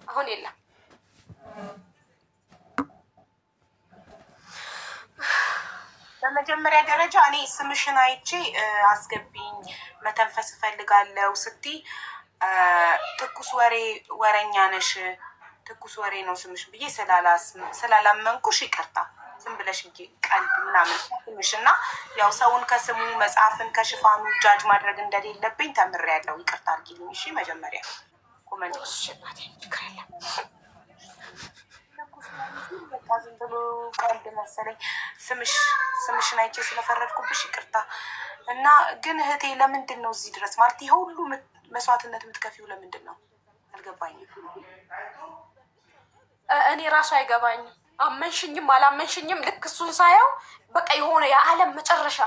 አሁን የለም። በመጀመሪያ ደረጃ እኔ ስምሽን አይቼ አስገቢኝ መተንፈስ እፈልጋለሁ ስትይ ትኩስ ወሬኛ ነሽ፣ ትኩስ ወሬ ነው ስምሽ ብዬ ስላላመንኩሽ ይቅርታ። ዝም ብለሽ ቀልድ ምናምን ስምሽ እና ያው ሰውን ከስሙ መጽሐፍን ከሽፋኑ ጃጅ ማድረግ እንደሌለብኝ ተምሬያለሁ። ይቅርታ አድርጊልኝ እሺ። መጀመሪያ ኮመንት በቃ ዝም ብሎ ቀልድ መሰለኝ። ስምሽን አይቼ ስለፈረድኩብሽ ይቅርታ። እና ግን እህቴ ለምንድን ነው እዚህ ድረስ ማለት ይሄ ሁሉ መስዋዕትነት የምትከፊው ለምንድን ነው? አልገባኝም። እኔ ራሱ አይገባኝም። አመንሽኝም አላመንሽኝም ልክ እሱን ሳየው በቃ የሆነ የዓለም መጨረሻ፣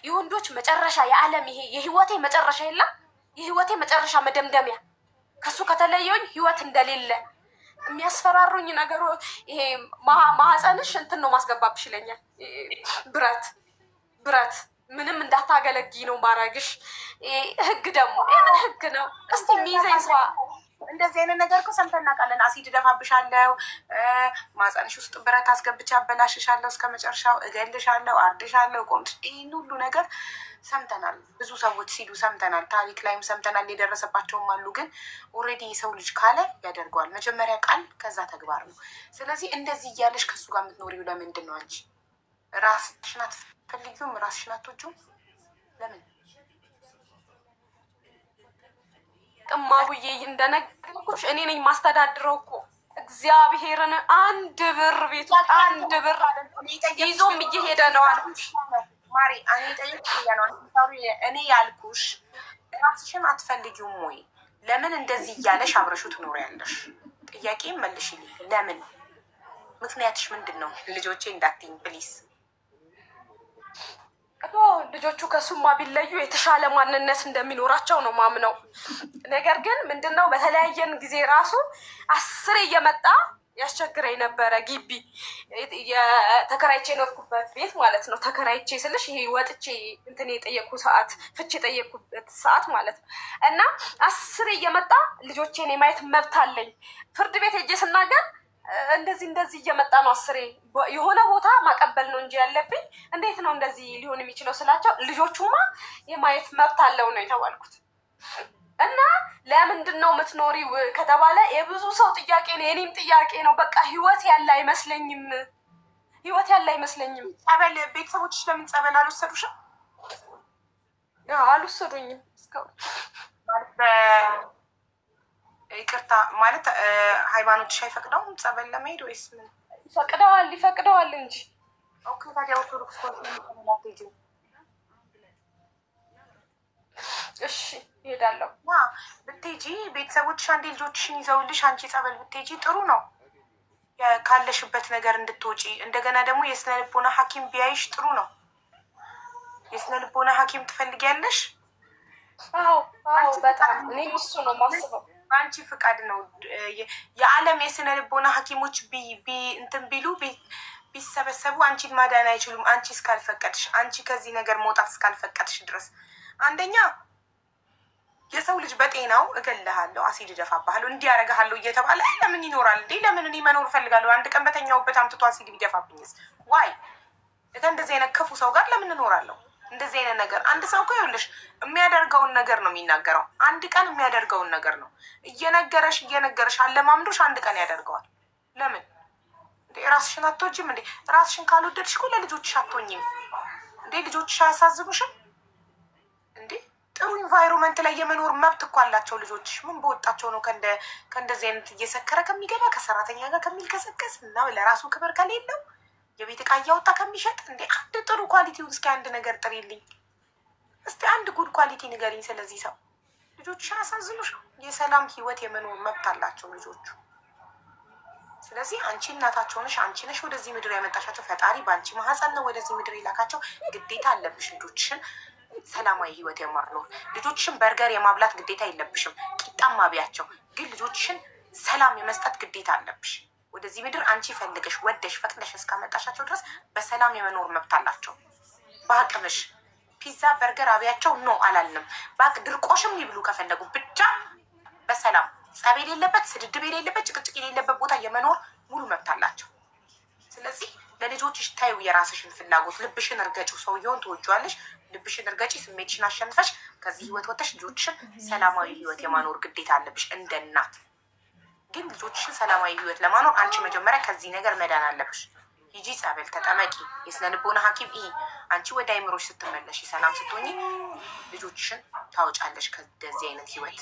የወንዶች መጨረሻ፣ የዓለም ይሄ የህይወቴ መጨረሻ የለም፣ የህይወቴ መጨረሻ መደምደሚያ፣ ከሱ ከተለየኝ ህይወት እንደሌለ የሚያስፈራሩኝ ነገሮች። ይሄ ማህፀንሽ እንትን ነው ማስገባብሽ ይለኛል። ብረት ምንም እንዳታገለጊ ነው ማረግሽ። ህግ ደግሞ የምን ህግ ነው? እስቲ የሚይዘኝ ሰው እንደዚህ አይነት ነገር እኮ ሰምተን እናውቃለን። አሲድ እደፋብሻለሁ፣ ማህፀንሽ ውስጥ ብረት አስገብቼ አበላሽሻለሁ፣ እስከ መጨረሻው እገልሻለሁ፣ አርድሻለሁ፣ ቆምሽ። ይህን ሁሉ ነገር ሰምተናል። ብዙ ሰዎች ሲሉ ሰምተናል። ታሪክ ላይም ሰምተናል። የደረሰባቸውም አሉ። ግን ኦልሬዲ የሰው ልጅ ካለ ያደርገዋል። መጀመሪያ ቃል ከዛ ተግባር ነው። ስለዚህ እንደዚህ እያለሽ ከሱ ጋር የምትኖሪው ለምንድን ነው? አንቺ ራስሽን አትፈልጊውም? ራስሽን አትወጂውም? ለምን? ጥማቡዬ እንደነገርኩሽ እኔ ነኝ ማስተዳድረው እኮ እግዚአብሔርን። አንድ ብር ቤቱ አንድ ብር ይዞም እየሄደ ነው አልኩሽ ማሪ። እኔ ያልኩሽ ራስሽን አትፈልጊውም ወይ? ለምን እንደዚህ እያለሽ አብረሽው ትኖሪያለሽ? ጥያቄ መልሽልኝ። ለምን? ምክንያትሽ ምንድን ነው? ልጆቼ እንዳትይኝ ፕሊስ። ልጆቹ ከሱማ ቢለዩ የተሻለ ማንነት እንደሚኖራቸው ነው ማምነው። ነገር ግን ምንድነው በተለያየን ጊዜ ራሱ 10 እየመጣ ያስቸግረኝ ነበረ። ግቢ የተከራይቼ የኖርኩበት ቤት ማለት ነው። ተከራይቼ ስልሽ ይሄ ወጥቼ እንትን የጠየቅኩ ሰዓት፣ ፍቺ የጠየቅኩበት ሰዓት ማለት ነው። እና 10 እየመጣ ልጆቼን የማየት መብት አለኝ። ፍርድ ቤት ሄጄ ስናገር እንደዚህ እየመጣ ነው 10 የሆነ ቦታ ማቀበል ነው እንጂ ያለብኝ እንዴት ነው እንደዚህ ሊሆን የሚችለው ስላቸው፣ ልጆቹማ የማየት መብት አለው ነው የተባልኩት። እና ለምንድን ነው የምትኖሪው ከተባለ የብዙ ሰው ጥያቄ ነው፣ የኔም ጥያቄ ነው። በቃ ህይወት ያለ አይመስለኝም። ጸበል ቤተሰቦችሽ ለምን ጸበል አልወሰዱሽም? አልወሰዱኝም እስካሁን። ይቅርታ ማለት ሃይማኖትሽ አይፈቅደውም ጸበል ለመሄድ ወይስ ምን? ይፈቅደዋል እንጂ። ኦኬ ታዲያ ኦርቶዶክስ ኮንፈረንስ እሺ እሄዳለሁ። ብትሄጂ ቤተሰቦችሽ አንዴ ልጆችሽን ይዘውልሽ አንቺ ጸበል ብትሄጂ ጥሩ ነው፣ ካለሽበት ነገር እንድትወጪ። እንደገና ደግሞ የስነ ልቦና ሐኪም ቢያይሽ ጥሩ ነው። የስነ ልቦና ሐኪም ትፈልጊያለሽ? አዎ በጣም እኔ እሱ ነው ማስበው። በአንቺ ፍቃድ ነው። የዓለም የስነ ልቦና ሐኪሞች እንትን ቢሉ ቢሰበሰቡ አንቺን ማዳን አይችሉም። አንቺ እስካልፈቀድሽ፣ አንቺ ከዚህ ነገር መውጣት እስካልፈቀድሽ ድረስ አንደኛ የሰው ልጅ በጤናው እገልሃለሁ፣ አሲድ እደፋብሃለሁ፣ እንዲያረግሃለሁ እየተባለ ለምን ይኖራል እንዴ? ለምን እኔ መኖር እፈልጋለሁ። አንድ ቀን በተኛውበት አምጥቶ አሲድ ቢደፋብኝስ? ዋይ እንደዚህ አይነት ክፉ ሰው ጋር ለምን እኖራለሁ? እንደዚህ አይነት ነገር አንድ ሰው እኮ ይኸውልሽ የሚያደርገውን ነገር ነው የሚናገረው። አንድ ቀን የሚያደርገውን ነገር ነው እየነገረሽ አለማምዶሽ አንድ ቀን ያደርገዋል። ለምን እንዴ? ራስሽን አትወጂም እንዴ? ራስሽን ካልወደድሽ እኮ ለልጆችሽ አትሆኝም እንዴ? ልጆችሽ አያሳዝኑሽም እንዴ? ጥሩ ኢንቫይሮንመንት ላይ የመኖር መብት እኮ አላቸው ልጆችሽ። ምን በወጣቸው ነው ከእንደዚህ አይነት እየሰከረ ከሚገባ ከሰራተኛ ጋር ከሚልከሰከስ እና ለራሱ ክብር ከሌለው የቤት ዕቃ እያወጣ ከሚሸጥ እንዴ? አንድ ጥሩ ኳሊቲውን እስኪ አንድ ነገር ጥሪልኝ እስቲ፣ አንድ ጉድ ኳሊቲ ንገሪኝ ስለዚህ ሰው። ልጆችሽ አያሳዝኑሽ? የሰላም ህይወት የመኖር መብት አላቸው ልጆቹ። ስለዚህ አንቺ እናታቸው ነሽ፣ አንቺ ነሽ ወደዚህ ምድር ያመጣሻቸው። ፈጣሪ በአንቺ ማህፀን ነው ወደዚህ ምድር የላካቸው። ግዴታ አለብሽ ልጆችሽን ሰላማዊ ህይወት የማኖር። ልጆችሽን በርገር የማብላት ግዴታ የለብሽም፣ ቂጣም ማብያቸው። ግን ልጆችሽን ሰላም የመስጠት ግዴታ አለብሽ። ወደዚህ ምድር አንቺ ፈልገሽ ወደሽ ፈቅደሽ እስካመጣሻቸው ድረስ በሰላም የመኖር መብት አላቸው። በአቅምሽ ፒዛ በርገር አብያቸው ኖ አላልንም። በአቅ ድርቆሽም ይብሉ ከፈለጉ ብቻ በሰላም ጸብ የሌለበት ስድድብ የሌለበት ጭቅጭቅ የሌለበት ቦታ የመኖር ሙሉ መብት አላቸው። ስለዚህ ለልጆችሽ ታዩ የራስሽን ፍላጎት። ልብሽን እርገጪው። ሰውየውን ትወጂዋለሽ፣ ልብሽን እርገጪ። ስሜትሽን አሸንፈሽ ከዚህ ህይወት ወጥተሽ ልጆችሽን ሰላማዊ ህይወት የማኖር ግዴታ አለብሽ እንደ እናት። ግን ልጆችሽን ሰላማዊ ህይወት ለማኖር አንቺ መጀመሪያ ከዚህ ነገር መዳን አለብሽ። ሂጂ ጸበል ተጠመቂ፣ የስነ ልቦና ሐኪም ይሄ አንቺ ወደ አይምሮሽ ስትመለሽ ሰላም ስትሆኚ ልጆችሽን ታወጫለሽ ከዚህ አይነት ህይወት።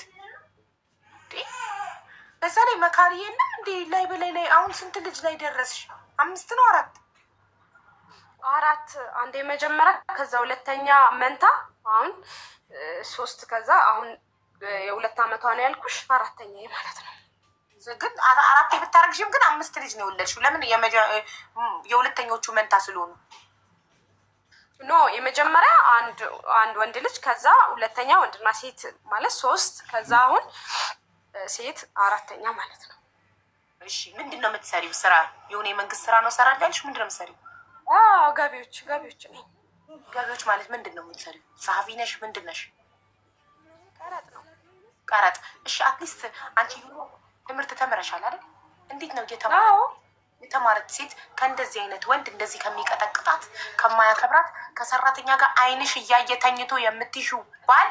በዛ ላይ መካሪ የለም እንዴ? ላይ በላይ ላይ አሁን ስንት ልጅ ላይ ደረስሽ? 5 ነው 4? አንዴ መጀመሪያ ከዛ ሁለተኛ መንታ አሁን 3 ከዛ አሁን የ2 ዓመቷ ነው ያልኩሽ 4ኛ ማለት ነው። ግን 4 ብታረግሽም ግን 5 ልጅ ነው የወለድሽው። ለምን? የሁለተኞቹ መንታ ስለሆኑ ኖ የመጀመሪያ አንድ ወንድ ልጅ ከዛ ሁለተኛ ወንድና ሴት ማለት 3 ከዛ አሁን ሴት 4ኛ ማለት ነው። እሺ ምንድን ነው የምትሰሪው ስራ? የሆነ የመንግስት ስራ ነው ሰራል ያልሽ? ምንድን ነው የምትሰሪው? ገቢዎች ነኝ። ገቢዎች ማለት ምንድን ነው የምትሰሪው? ጸሐፊ ነሽ? ምንድን ነሽ? ቀረጥ ነው። ቀረጥ። እሺ አትሊስት አንቺ ትምህርት ተምረሻል አይደል? እንዴት ነው የተማረች ሴት ከእንደዚህ አይነት ወንድ እንደዚህ ከሚቀጠቅጣት ከማያከብራት ከሰራተኛ ጋር አይንሽ እያየ ተኝቶ የምትይዥው ባል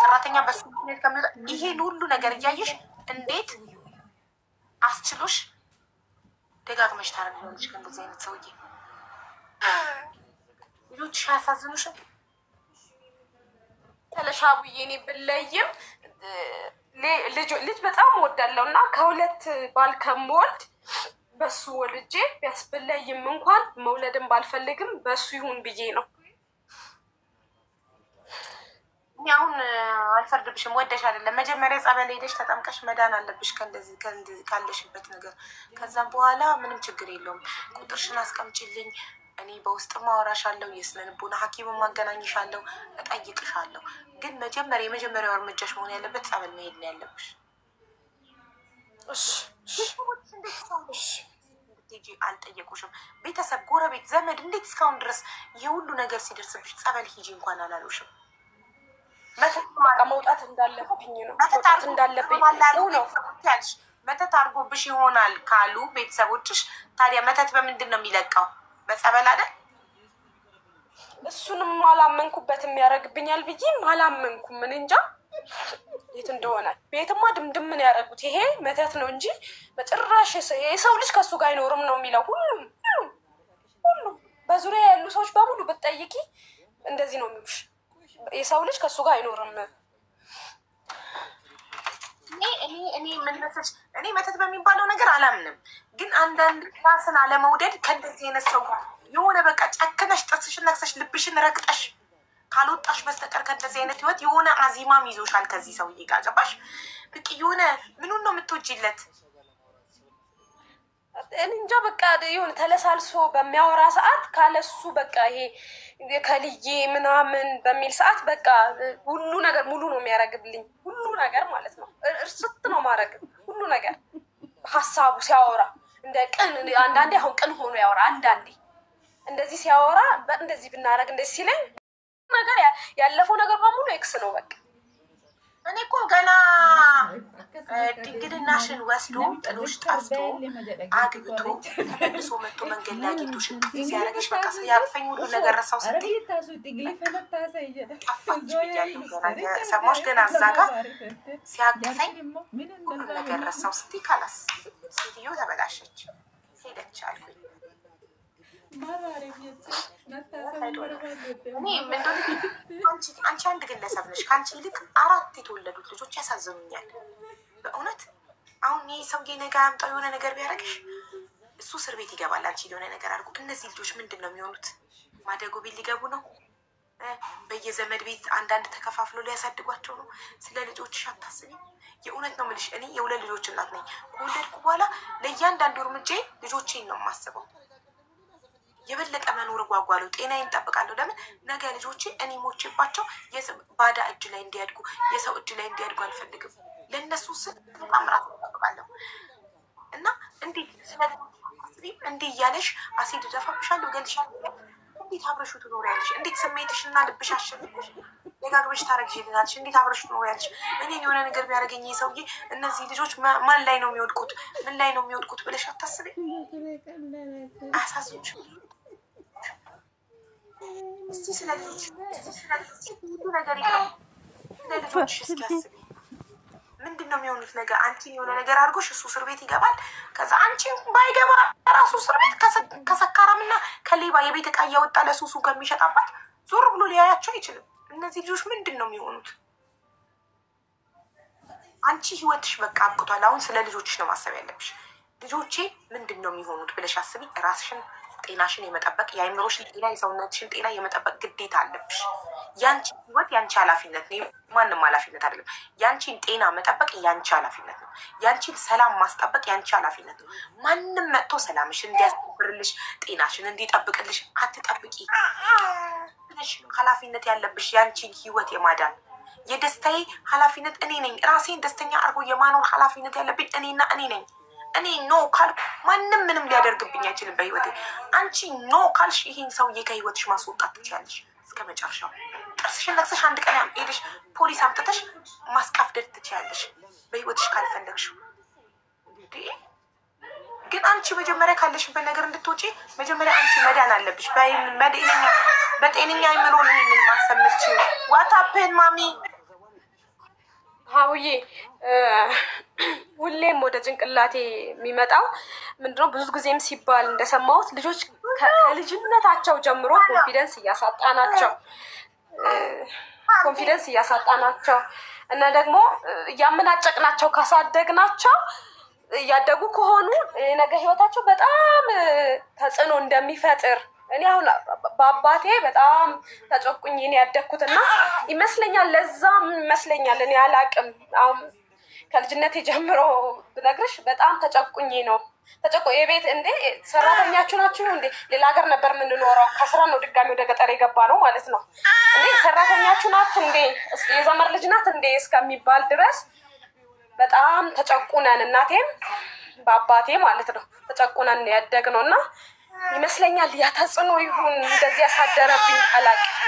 ሰራተኛ በሱ ምክንያት ከሚወጣ ይሄን ሁሉ ነገር እያየሽ እንዴት አስችሎሽ ደጋግመሽ ታረግልሽ ከእንደዚህ አይነት ሰውዬ? ልጆችሽ አያሳዝኑሽም? ተለሻቡዬ እኔ ብለይም ልጅ በጣም ወዳለው እና ከ2 ባል ከምወልድ በሱ ወልጄ ቢያስበላይም እንኳን መውለድም ባልፈልግም በሱ ይሁን ብዬ ነው። አሁን አልፈርድብሽም። ወደሽ አይደለም። መጀመሪያ ጸበል ሄደሽ ተጠምቀሽ መዳን አለብሽ ከእንደዚህ ካለሽበት ነገር። ከዛም በኋላ ምንም ችግር የለውም። ቁጥርሽን አስቀምጪልኝ፣ እኔ በውስጥ ማወራሻለሁ፣ የስነ ልቦና ሐኪም ማገናኝሻለሁ፣ እጠይቅሻለሁ። ግን የመጀመሪያው እርምጃሽ መሆን ያለበት ጸበል መሄድ ነው ያለብሽ። ሂጂ። አልጠየቁሽም? ቤተሰብ፣ ጎረቤት፣ ዘመድ እንዴት እስካሁን ድረስ የሁሉ ነገር ሲደርስብሽ ጸበል ሂጂ እንኳን አላሉሽም? መውጣት እንዳለብኝ ነው መውጣት እንዳለብኝ ነው ያልሽ። መተት አድርጎብሽ ይሆናል ካሉ ቤተሰቦችሽ፣ ታዲያ መተት በምንድን ነው የሚለቀው? በጸበል አይደል? እሱንም አላመንኩበትም። ያደርግብኛል ብዬም አላመንኩም። ምን እንጃ የት እንደሆነ ቤትማ ድምድምን ያደረጉት ይሄ መተት ነው እንጂ በጭራሽ የሰው ልጅ ከሱ ጋር አይኖርም ነው የሚለው። ሁሉም በዙሪያ ያሉ ሰዎች በሙሉ ብትጠይቂ እንደዚህ ነው የሚሉሽ። የሰው ልጅ ከሱ ጋር አይኖርም። እኔ ምን መሰለሽ፣ እኔ መተት በሚባለው ነገር አላምንም። ግን አንዳንድ ራስን አለመውደድ ከእንደዚህ አይነት ሰው ጋር የሆነ በቃ ጨክነሽ ጥርስሽን ነክሰሽ ልብሽን ረግጠሽ ካልወጣሽ በስተቀር ከእንደዚህ አይነት ህይወት የሆነ አዚማም ይዞሻል ከዚህ ሰውዬ ጋር ገባሽ? በቃ የሆነ ምኑን ነው የምትወጂለት? እንጃ በቃ የሆነ ተለሳልሶ በሚያወራ ሰዓት ካለሱ በቃ ይሄ ከልዬ ምናምን በሚል ሰዓት በቃ ሁሉ ነገር ሙሉ ነው የሚያደርግልኝ። ሁሉ ነገር ማለት ነው እርስት ነው ማድረግ ሁሉ ነገር ሀሳቡ ሲያወራ እንደ ቅን አንዳንዴ አሁን ቅን ሆኖ ያወራ፣ አንዳንዴ እንደዚህ ሲያወራ እንደዚህ ብናደርግ እንደዚህ ሲለኝ ነገር ያለፈው ነገር በሙሉ ኤክስ ነው በቃ። እኔ እኮ ገና ድንግልናሽን ወስዶ ጥሎሽ ጠፍቶ አግብቶ መልሶ መጥቶ መንገድ ላይ አግኝቶሽ ሲያደርግሽ በቃ ያቅፈኝ ሁሉ ነገር ረሳው ስትይ ጠፋች ብያለሁ። ገና ሰማሽ? ገና እዛ ጋር ሲያቅፈኝ ሁሉ ነገር ረሳው ስትይ ካላስ ሴትዮ ተበላሸች ሄደች አልኩኝ። አንቺ አንድ ግለሰብ ነሽ። ከአንቺ ይልቅ 4 የተወለዱት ልጆች ያሳዝኑኛል በእውነት። አሁን ይህ ሰውዬ ነገ አምጣው የሆነ ነገር ቢያደርግሽ እሱ እስር ቤት ይገባል። አንቺ የሆነ ነገር አድርጎ እነዚህ ልጆች ምንድን ነው የሚሆኑት? ማደጎ ቤት ሊገቡ ነው። በየዘመድ ቤት አንዳንድ ተከፋፍሎ ሊያሳድጓቸው ነው። ስለ ልጆችሽ አታስቢ። የእውነት ነው የምልሽ። እኔ የሁለት ልጆች እናት ነኝ። ከወለድኩ በኋላ ለእያንዳንዱ እርምጃ ልጆቼን ነው የማስበው። የበለጠ መኖር ጓጓለሁ። ጤናዬን እጠብቃለሁ። ለምን ነገ ልጆቼ እኔ ሞቼባቸው ባዳ እጅ ላይ እንዲያድጉ፣ የሰው እጅ ላይ እንዲያድጉ አልፈልግም። ለእነሱ ስል በጣም ራሱ እጠብቃለሁ። እና እንዴት ስለ እንዲህ እያለሽ አሲድ ደፋብሻለሁ፣ እገልሻለሁ። እንዴት አብረሹ ትኖሪያለሽ? እንዴት ስሜትሽና ልብሽ አሸንፈሽ ደጋግመሽ ታረግሽልናለሽ? እንዴት አብረሹ ትኖሪያለሽ? እኔን የሆነ ነገር ቢያደርገኝ ሰውዬ እነዚህ ልጆች ማን ላይ ነው የሚወድቁት? ምን ላይ ነው የሚወድቁት ብለሽ አታስቢ? አያሳዝንሽ? እስቲ ስለ ልጆች ሁሉ ነገር ይቀር። ስለ ልጆች እስኪ አስቢ። ምንድን ነው የሚሆኑት ነገር? አንቺን የሆነ ነገር አድርጎሽ እሱ እስር ቤት ይገባል። ከዛ አንቺን ባይገባ ራሱ እስር ቤት ከሰካራምና ከሌባ የቤት ዕቃ እያወጣ ለሱሱ ከሚሸጣባት ዞር ብሎ ሊያያቸው አይችልም። እነዚህ ልጆች ምንድን ነው የሚሆኑት? አንቺ ህይወትሽ በቃ አብቅቷል። አሁን ስለ ልጆችሽ ነው ማሰብ ያለብሽ። ልጆቼ ምንድን ነው የሚሆኑት ብለሽ አስቢ። ራስሽን ጤናሽን የመጠበቅ የአይምሮሽን ጤና የሰውነትሽን ጤና የመጠበቅ ግዴታ አለብሽ። ያንቺ ህይወት ያንቺ ኃላፊነት ነው፣ ማንም ኃላፊነት አይደለም። ያንቺን ጤና መጠበቅ ያንቺ ኃላፊነት ነው። ያንቺን ሰላም ማስጠበቅ ያንቺ ኃላፊነት ነው። ማንም መጥቶ ሰላምሽን እንዲያስከብርልሽ ጤናሽን እንዲጠብቅልሽ አትጠብቂ። ኃላፊነት ያለብሽ ያንቺን ህይወት የማዳን የደስታዬ ኃላፊነት እኔ ነኝ። ራሴን ደስተኛ አድርጎ የማኖር ኃላፊነት ያለብኝ እኔና እኔ ነኝ። እኔ ኖ ካልኩ ማንም ምንም ሊያደርግብኝ አይችልም በህይወቴ። አንቺ ኖ ካልሽ ይሄን ሰውዬ ከህይወትሽ ማስወጣት ትችያለሽ እስከ መጨረሻው። ጥርስሽን ነክሰሽ አንድ ቀን ሄደሽ ፖሊስ አምጥተሽ ማስቀፍደድ ትችያለሽ በህይወትሽ ካልፈለግሽው። ግን አንቺ መጀመሪያ ካለሽበት ነገር እንድትወጪ መጀመሪያ አንቺ መዳን አለብሽ። በጤነኛ አይምሮ ነው ምን ማሰምች ዋታፕን ማሚ ሀውዬ ሁሌም ወደ ጭንቅላቴ የሚመጣው ምንድነው፣ ብዙ ጊዜም ሲባል እንደሰማሁት ልጆች ከልጅነታቸው ጀምሮ ኮንፊደንስ እያሳጣናቸው እና ደግሞ እያመናጨቅናቸው ካሳደግናቸው እያደጉ ከሆኑ ነገ ህይወታቸው በጣም ተጽዕኖ እንደሚፈጥር እኔ አሁን በአባቴ በጣም ተጨቁኝ እኔ ያደግኩትና ይመስለኛል። ለዛም ይመስለኛል እኔ አላቅም። አሁን ከልጅነቴ ጀምሮ ብነግርሽ በጣም ተጨቁኝ ነው። የቤት እንዴ ሰራተኛችሁ ናችሁ እንዴ? ሌላ ሀገር ነበር የምንኖረው። ከስራ ነው ድጋሚ ወደ ገጠር የገባ ነው ማለት ነው። እንዴ ሰራተኛችሁ ናት እንዴ? የዘመር ልጅ ናት እንዴ እስከሚባል ድረስ በጣም ተጨቁነን፣ እናቴም በአባቴ ማለት ነው ተጨቁነን ያደግነው እና ይመስለኛል ያ ተጽዕኖ ይሁን እንደዚህ ያሳደረብኝ አላውቅም።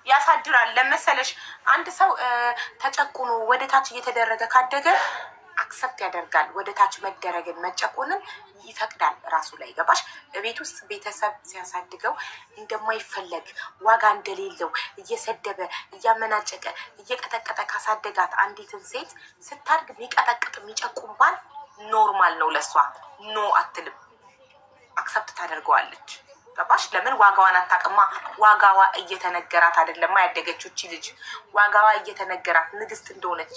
ያሳድራል። ለመሰለሽ አንድ ሰው ተጨቁኖ ወደ ታች እየተደረገ ካደገ አክሰፕት ያደርጋል። ወደ ታች መደረግን መጨቆንን ይፈቅዳል ራሱ ላይ ገባሽ። በቤት ውስጥ ቤተሰብ ሲያሳድገው እንደማይፈለግ ዋጋ እንደሌለው እየሰደበ እያመናጨቀ እየቀጠቀጠ ካሳደጋት አንዲትን ሴት ስታድግ የሚቀጠቅጥ የሚጨቁም ባል ኖርማል ነው ለሷ። ኖ አትልም፣ አክሰፕት ታደርገዋለች። ገባሽ? ለምን ዋጋዋን አታውቅማ። ዋጋዋ እየተነገራት አይደለማ ያደገችው እቺ ልጅ። ዋጋዋ እየተነገራት ንግስት እንደሆነች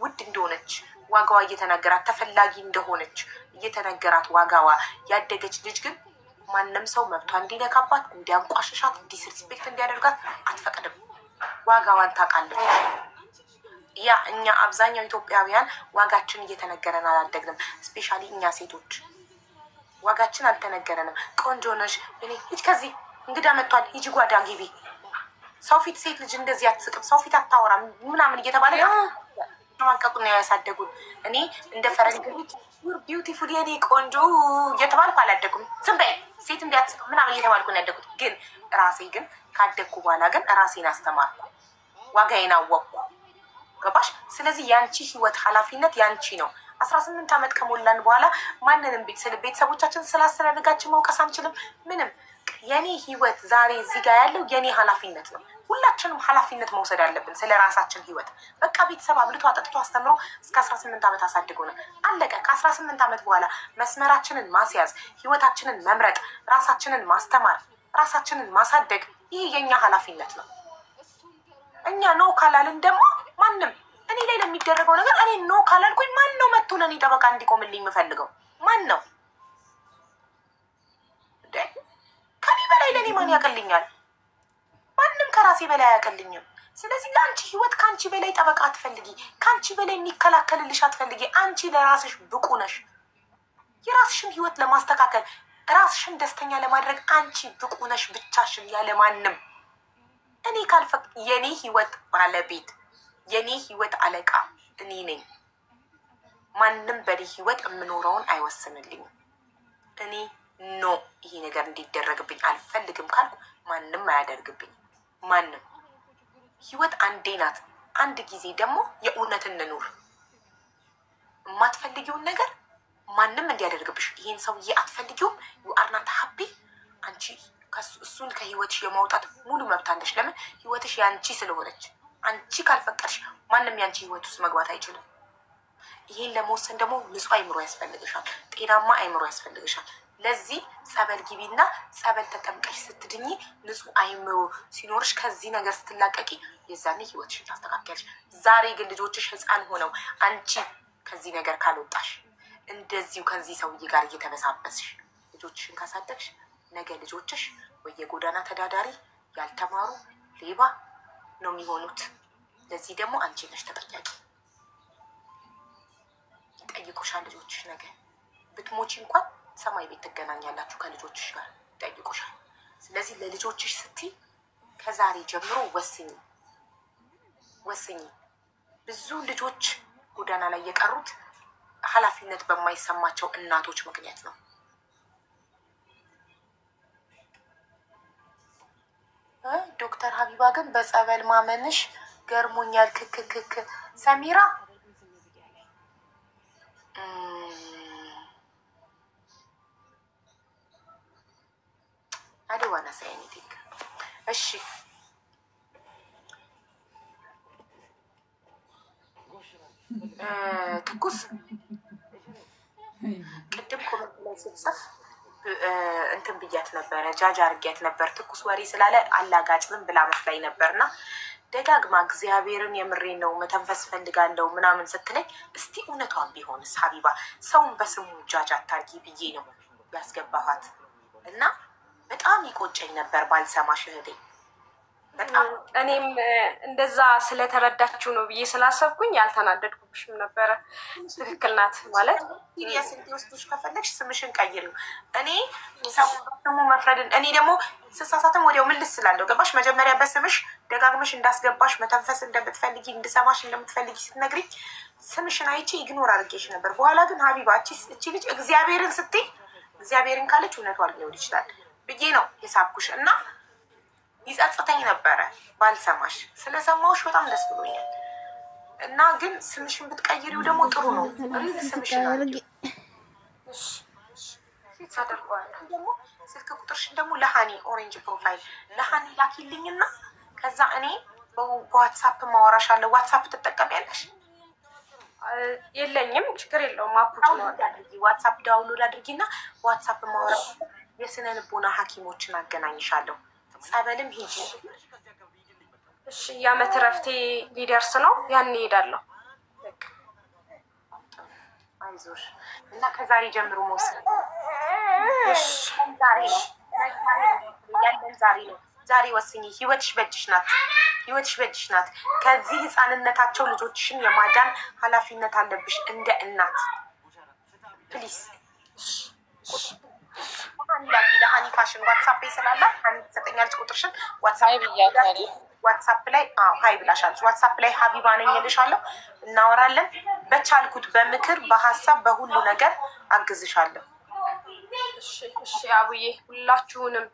ውድ እንደሆነች ዋጋዋ እየተነገራት ተፈላጊ እንደሆነች እየተነገራት ዋጋዋ ያደገች ልጅ ግን ማንም ሰው መብቷ እንዲነካባት፣ እንዲያንቋሽሻት፣ ዲስሪስፔክት እንዲያደርጋት አትፈቅድም። ዋጋዋን ታውቃለች። ያ እኛ አብዛኛው ኢትዮጵያውያን ዋጋችን እየተነገረን አላደግንም። ስፔሻሊ እኛ ሴቶች ዋጋችን አልተነገረንም። ቆንጆ ነሽ፣ እኔ ሂጅ ከዚህ እንግዳ መጥቷል፣ ሂጂ ጓዳ ግቢ፣ ሰው ፊት ሴት ልጅ እንደዚህ አትስቅም፣ ሰው ፊት አታወራም ምናምን እየተባለ ማቀቁን ነው ያሳደጉን። እኔ እንደ ፈረንጅ ልጅ ቢዩቲፉል የኔ ቆንጆ እየተባልኩ አላደጉም። ዝም በይ ሴት እንዲያትስቅም ምናምን እየተባልኩ ነው ያደጉት። ግን ራሴ ግን ካደግኩ በኋላ ግን ራሴን አስተማርኩ፣ ዋጋዬን አወቅኩ። ገባሽ? ስለዚህ ያንቺ ህይወት ኃላፊነት ያንቺ ነው። 18 ዓመት ከሞላን በኋላ ማንንም ቤተሰቦቻችን ስላስተዳደጋችን መውቀስ አንችልም። ምንም የኔ ህይወት ዛሬ እዚህ ጋር ያለው የኔ ኃላፊነት ነው። ሁላችንም ኃላፊነት መውሰድ አለብን ስለ ራሳችን ህይወት። በቃ ቤተሰብ አብልቶ አጠጥቶ አስተምሮ እስከ 18 ዓመት አሳድጎናል። አለቀ። ከ18 ዓመት በኋላ መስመራችንን ማስያዝ፣ ህይወታችንን መምረጥ፣ ራሳችንን ማስተማር፣ ራሳችንን ማሳደግ ይህ የኛ ኃላፊነት ነው። እኛ ነው ካላልን ደግሞ ማንም እኔ ላይ ለሚደረገው ነገር እኔ ነው ካላልኩኝ ማን ነው መጥቶ ለኔ ጠበቃ እንዲቆምልኝ የምፈልገው? ማን ነው? ከኔ በላይ ለኔ ማን ያቀልኛል? ከራሴ በላይ አያውቅልኝም። ስለዚህ ለአንቺ ህይወት ከአንቺ በላይ ጠበቃ አትፈልጊ፣ ከአንቺ በላይ የሚከላከልልሽ አትፈልጊ። አንቺ ለራስሽ ብቁ ነሽ። የራስሽን ህይወት ለማስተካከል ራስሽን ደስተኛ ለማድረግ አንቺ ብቁ ነሽ፣ ብቻሽን ያለ ማንም። እኔ ካልፈቅ የኔ ህይወት ባለቤት የኔ ህይወት አለቃ እኔ ነኝ። ማንም በኔ ህይወት የምኖረውን አይወስንልኝም። እኔ ኖ ይሄ ነገር እንዲደረግብኝ አልፈልግም ካልኩ ማንም አያደርግብኝ። ማንም ህይወት አንዴ ናት። አንድ ጊዜ ደግሞ የእውነት እንኑር። የማትፈልጊውን ነገር ማንም እንዲያደርግብሽ ይሄን ሰውዬ አትፈልጊውም፣ ዩ አር ናት ሃፒ። አንቺ እሱን ከህይወትሽ የማውጣት ሙሉ መብት አለሽ። ለምን? ህይወትሽ ያንቺ ስለሆነች። አንቺ ካልፈቀድሽ ማንም ያንቺ ህይወት ውስጥ መግባት አይችልም። ይሄን ለመወሰን ደግሞ ንጹህ አይምሮ ያስፈልግሻል፣ ጤናማ አይምሮ ያስፈልግሻል። ለዚህ ጸበል ግቢና ጸበል ተጠምቀሽ ስትድኚ ንጹህ አይምሮ ሲኖርሽ ከዚህ ነገር ስትላቀቂ የዛኔ ህይወትሽን ታስተካክያለሽ። ዛሬ ግን ልጆችሽ ህፃን ሆነው አንቺ ከዚህ ነገር ካልወጣሽ እንደዚሁ ከዚህ ሰውዬ ጋር እየተበሳበስሽ ልጆችሽን ካሳደግሽ ነገ ልጆችሽ ወይ የጎዳና ተዳዳሪ ያልተማሩ ሌባ ነው የሚሆኑት። ለዚህ ደግሞ አንቺ ነሽ ተጠያቂ። ይጠይቁሻል ልጆችሽ። ነገ ብትሞቺ እንኳን ሰማይ ቤት ትገናኛላችሁ ከልጆችሽ ጋር፣ ይጠይቁሻል። ስለዚህ ለልጆችሽ ስትይ ከዛሬ ጀምሮ ወስኝ። ብዙ ልጆች ጎዳና ላይ የቀሩት ኃላፊነት በማይሰማቸው እናቶች ምክንያት ነው። ዶክተር ሀቢባ ግን በጸበል ማመንሽ ገርሞኛል። ክክክክ ሰሚራ አደዋና ሳይኒቲክ እሺ ትኩስ ቅድም ኮመንት ላይ ስትጽፍ እንትን ብያት ነበረ፣ ጃጅ አርጊያት ነበር። ትኩስ ወሬ ስላለ አላጋጭም ብላ መስላኝ ነበርና ደጋግማ እግዚአብሔርን የምሬን ነው መተንፈስ ፈልጋለሁ ምናምን ስትለኝ እስቲ እውነቷን ቢሆንስ ሀቢባ ሰውን በስሙ ጃጅ አታርጊ ብዬ ነው ያስገባኋት። እና በጣም ይቆጨኝ ነበር ባልሰማሽ እህቴ። በጣም እኔም እንደዛ ስለተረዳችው ነው ብዬ ስላሰብኩኝ ያልተናደድኩብሽም ነበረ። ትክክል ናት ማለት የስንት ውስጦች ከፈለግሽ ስምሽን ቀይሪው። እኔ ስሙ መፍረድን እኔ ደግሞ ስሳሳትም ወዲያው ምልስ ስላለው ገባሽ። መጀመሪያ በስምሽ ደጋግመሽ እንዳስገባሽ መተንፈስ እንደምትፈልጊ እንድሰማሽ እንደምትፈልጊ ስትነግሪኝ ስምሽን አይቼ ኢግኖር አድርጌሽ ነበር። በኋላ ግን ሀቢባ እቺ ልጅ እግዚአብሔርን ስትይ እግዚአብሔርን ካለች እውነቷ ሊሆን ይችላል ብዬ ነው የሳብኩሽ። እና ይጸጽተኝ ነበረ ባልሰማሽ። ስለሰማሁሽ በጣም ደስ ብሎኛል። እና ግን ስምሽን ብትቀይሪው ደግሞ ጥሩ ነው። ስምሽን ደግሞ ስልክ ቁጥርሽን ደግሞ ለሀኒ ኦሬንጅ ፕሮፋይል ለሀኒ ላኪልኝና ከዛ እኔ በዋትሳፕ ማወራሽ አለ። ዋትሳፕ ትጠቀሚያለሽ? የለኝም፣ ችግር የለውም። አፑት ነው አድርጊ። ዋትሳፕ ዳውንሎድ አድርጊና ዋትሳፕ ማወራ የስነ ልቦና ሐኪሞችን አገናኝሻለሁ። ጸበልም ሂጂ። እሺ፣ የዓመት እረፍቴ ሊደርስ ነው፣ ያን እሄዳለሁ። አይዞሽ። እና ከዛሬ ጀምሮ መውሰድ ዛሬ ነው ያለን፣ ዛሬ ነው። ዛሬ ወስኚ። ህይወትሽ በእጅሽ ናት። ህይወትሽ በእጅሽ ናት። ከዚህ ህፃንነታቸው ልጆችሽን የማዳን ኃላፊነት አለብሽ እንደ እናት። ፕሊዝ ለሀኒ ፋሽን ዋትሳፕ ስላለ ሀኒ ትሰጠኛለች ቁጥርሽን። ዋትሳፕ ላይ ሀይ ብላሻለች። ዋትሳፕ ላይ ሀቢባ ነኝ እልሻለሁ። እናወራለን። በቻልኩት በምክር በሀሳብ በሁሉ ነገር አግዝሻለሁ። እሺ አቡዬ፣ ሁላችሁንም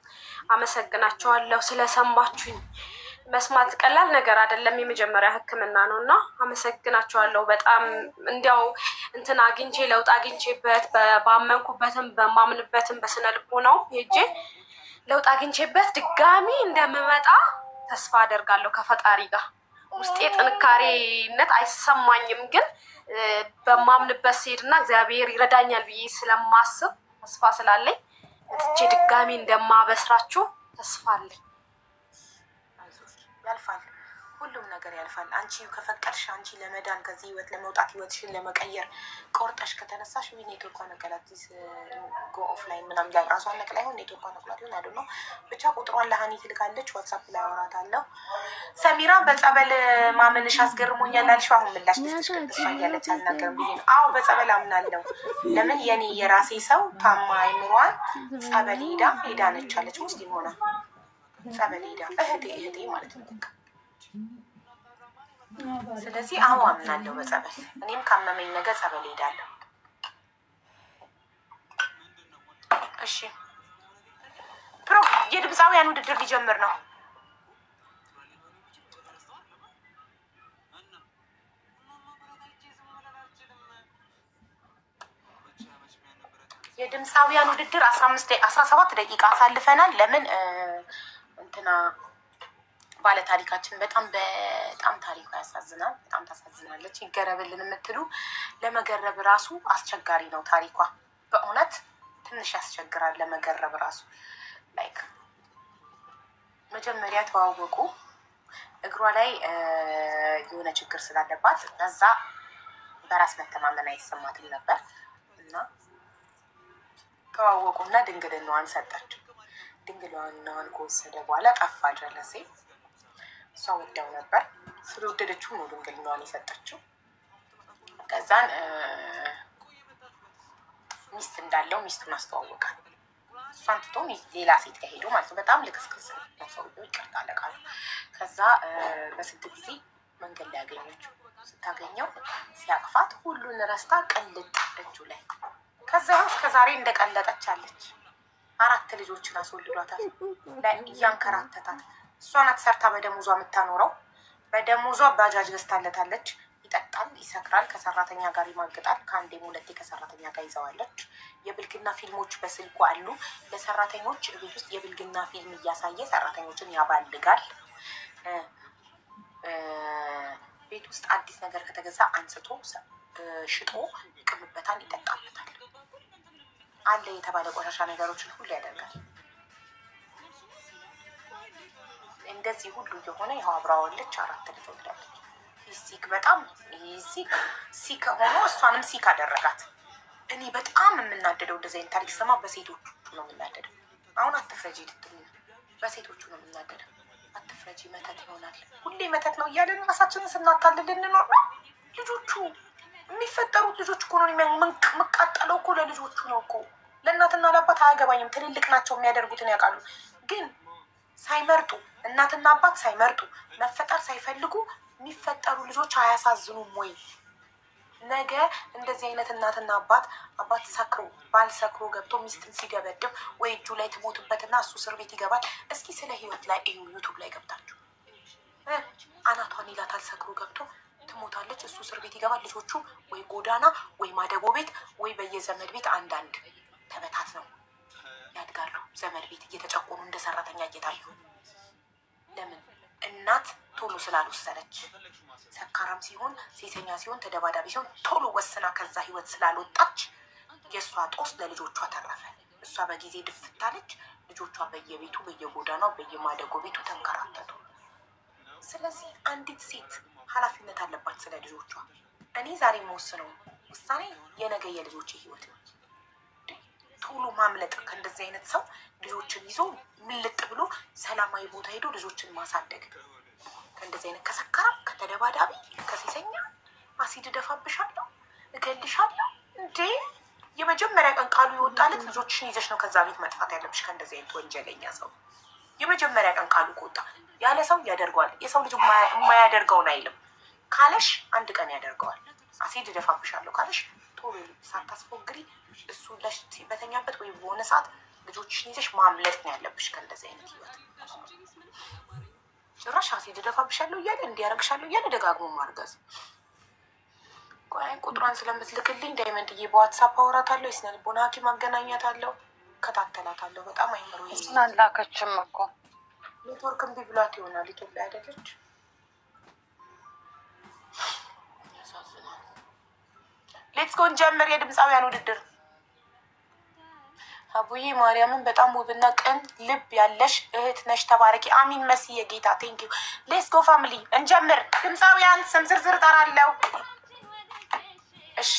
አመሰግናችኋለሁ ስለሰማችሁኝ። መስማት ቀላል ነገር አይደለም፣ የመጀመሪያ ሕክምና ነው እና አመሰግናችኋለሁ በጣም። እንዲያው እንትን አግኝቼ ለውጥ አግኝቼበት ባመንኩበትም በማምንበትም በስነ ልቦናው ሄጄ ለውጥ አግኝቼበት ድጋሚ እንደምመጣ ተስፋ አደርጋለሁ ከፈጣሪ ጋር። ውስጤ ጥንካሬነት አይሰማኝም፣ ግን በማምንበት ስሄድና እግዚአብሔር ይረዳኛል ብዬ ስለማስብ ተስፋ ስላለኝ እትቼ ድጋሚ እንደማበስራችሁ ተስፋ አለኝ። ያልፋል። ሁሉም ነገር ያልፋል። አንቺ ከፈቀድሽ አንቺ ለመዳን ከዚህ ህይወት ለመውጣት ህይወትሽን ለመቀየር ቆርጠሽ ከተነሳሽ ዊ ኔትወርኳ ነቀላቲስ ጎ ኦፍላይን ምናምን ላይ ራሷን ነቅላ ይሆን ኔትወርኳ ነቅላት ይሆን አይደል ነው። ብቻ ቁጥሯን ለሀኒ ትልካለች። ዋትሳፕ ላይ አወራታለሁ። ሰሚራ በጸበል ማመንሽ አስገርሞኛል አልሽው። አሁን ምላሽ ልስጥሽ ቅድስት እያለች አልናገርም ብዬ ነው። አዎ በጸበል አምናለሁ። ለምን የኔ የራሴ ሰው ታማ አይምሯን ጸበል ሄዳ ነች አለች። ሙስሊም ሆና ጸበል ሄዳ እህቴ ማለት ነው። ስለዚህ አዎ አምናለሁ በጸበል። እኔም ካመመኝ ነገር ጸበል ሄዳለሁ። እሺ የድምፃውያን ውድድር ሊጀምር ነው። የድምፃውያን ውድድር 17 ደቂቃ አሳልፈናል። ለምን እንትና ባለ ታሪካችን በጣም ታሪኳ ያሳዝናል። በጣም ታሳዝናለች። ይገረብልን የምትሉ ለመገረብ ራሱ አስቸጋሪ ነው ታሪኳ። በእውነት ትንሽ ያስቸግራል ለመገረብ ራሱ። ላይክ መጀመሪያ ተዋወቁ። እግሯ ላይ የሆነ ችግር ስላለባት በዛ በራስ መተማመን አይሰማትም ነበር እና ተዋወቁና ድንግልናዋን ሰጠችው። ድንግልናዋን ከወሰደ በኋላ ጠፋ ጀለሴ። እሷ ወደው ነበር። ስለወደደችው ነው ድንግልናዋን የሰጠችው። ከዛን ሚስት እንዳለው ሚስቱን አስተዋወቃል። እሷን ትቶ ሌላ ሴት ጋር ሄዶ ማለት ነው። በጣም ልክስክስ ነው ሰውዬው። ይቅርታ አለቃሉ። ከዛ በስንት ጊዜ መንገድ ላይ ያገኘችው። ስታገኘው ሲያቅፋት ሁሉን ረስታ ቀልጥ እጁ ላይ። ከዛ እስከ ዛሬ እንደቀለጠች አለች። 4 ልጆችን አስወልዷታል። እያንከራተታት እሷ ናት ሰርታ በደሞዟ የምታኖረው። በደሞዟ ባጃጅ ገዝታለታለች። ይጠጣል፣ ይሰክራል፣ ከሰራተኛ ጋር ይማግጣል። ከአንዴም 2 ከሰራተኛ ጋር ይዘዋለች። የብልግና ፊልሞች በስልኩ አሉ። ለሰራተኞች ቤት ውስጥ የብልግና ፊልም እያሳየ ሰራተኞችን ያባልጋል። ቤት ውስጥ አዲስ ነገር ከተገዛ አንስቶ ሽጦ ይቅምበታል፣ ይጠጣበታል። አለ የተባለ ቆሻሻ ነገሮችን ሁሉ ያደርጋል። እንደዚህ ሁሉ የሆነ ይኸው አብራዋለች። 4 ልጅ ወልዳለች። ሲክ በጣም ሲክ ሆኖ እሷንም ሲክ አደረጋት። እኔ በጣም የምናደደው እንደዚህ አይነት ታሪክ ሰማ በሴቶቹ ነው የምናደደው። አሁን አትፍረጂ ልትሉ በሴቶቹ ነው የምናደደው። አትፍረጂ መተት ይሆናል። ሁሌ መተት ነው እያለን ራሳችንን ስናታልል እንኖር ነው። ልጆቹ የሚፈጠሩት ልጆች እኮ ነው የምቃጠለው እኮ ለልጆቹ ነው እኮ። ለእናትና ለአባት አያገባኝም። ትልልቅ ናቸው የሚያደርጉትን ያውቃሉ። ግን ሳይመርጡ እናትና አባት ሳይመርጡ መፈጠር ሳይፈልጉ የሚፈጠሩ ልጆች አያሳዝኑም ወይ? ነገ እንደዚህ አይነት እናትና አባት ሰክሮ ባል ሰክሮ ገብቶ ሚስትን ሲደበድብ ወይ እጁ ላይ ትሞትበትና እሱ እስር ቤት ይገባል። እስኪ ስለ ህይወት ላይ እዩ። ዩቱብ ላይ ገብታችሁ አናቷን ይላታል። ሰክሮ ገብቶ ትሞታለች። እሱ እስር ቤት ይገባል። ልጆቹ ወይ ጎዳና ወይ ማደጎ ቤት ወይ በየዘመድ ቤት አንዳንድ ተበታት ነው ያድጋሉ። ዘመድ ቤት እየተጨቆኑ እንደ ሰራተኛ እየታዩ። ለምን? እናት ቶሎ ስላልወሰነች። ሰካራም ሲሆን ሴተኛ ሲሆን ተደባዳቢ ሲሆን ቶሎ ወስና ከዛ ህይወት ስላልወጣች የእሷ ጦስ ለልጆቿ ተረፈ። እሷ በጊዜ ድፍታለች። ልጆቿ በየቤቱ በየጎዳናው በየማደጎ ቤቱ ተንከራተቱ። ስለዚህ አንዲት ሴት ኃላፊነት አለባት ስለ ልጆቿ። እኔ ዛሬ የምወስነው ውሳኔ የነገ የልጆች ህይወት ነው። ቶሎ ማምለጥ ከእንደዚህ አይነት ሰው ልጆችን ይዞ ምልጥ ብሎ ሰላማዊ ቦታ ሄዶ ልጆችን ማሳደግ ከእንደዚህ አይነት ከሰካራም ከተደባዳቢ ከሴሰኛ አሲድ እደፋብሻለሁ እገልሻለሁ እንዴ! የመጀመሪያ ቀን ቃሉ ይወጣለት ልጆችሽን ይዘሽ ነው ከዛ ቤት መጥፋት ያለብሽ ከእንደዚህ አይነት ወንጀለኛ ሰው። የመጀመሪያ ቀን ቃሉ ከወጣ ያለ ሰው ያደርገዋል። የሰው ልጅ የማያደርገውን አይልም ካለሽ አንድ ቀን ያደርገዋል። አሲድ እደፋብሻለሁ ካለሽ ቶሎ ሳታስፎግሪ እሱ በተኛበት ወይ በሆነ ሰዓት ልጆችሽን ይዘሽ ማምለጥ ነው ያለብሽ ከእንደዚህ አይነት ህይወት። ጭራሽ አሲድ እደፋብሻለሁ እያለ እንዲያረግሻለሁ እያለ ደጋግሞ ማርገዝ። ቆይ ቁጥሯን ስለምትልክልኝ ዳይመንድዬ በዋትሳፕ አወራታለሁ። የስነ ልቦና ሐኪም አገናኛታለሁ፣ እከታተላታለሁ። በጣም አይምሮ አላከችም እኮ ኔትወርክ እምቢ ብሏት ይሆናል። ኢትዮጵያ አይደለች። ሌትስ ጎን ጀምር የድምፃውያን ውድድር አቡዬ ማርያምን በጣም ውብና ቅን ልብ ያለሽ እህት ነሽ። ተባረኪ። አሚን መስዬ ጌታ ቴንኪዩ። ሌትስ ጎ ፋሚሊ እንጀምር። ድምፃውያን ስም ዝርዝር እጠራለሁ። እሺ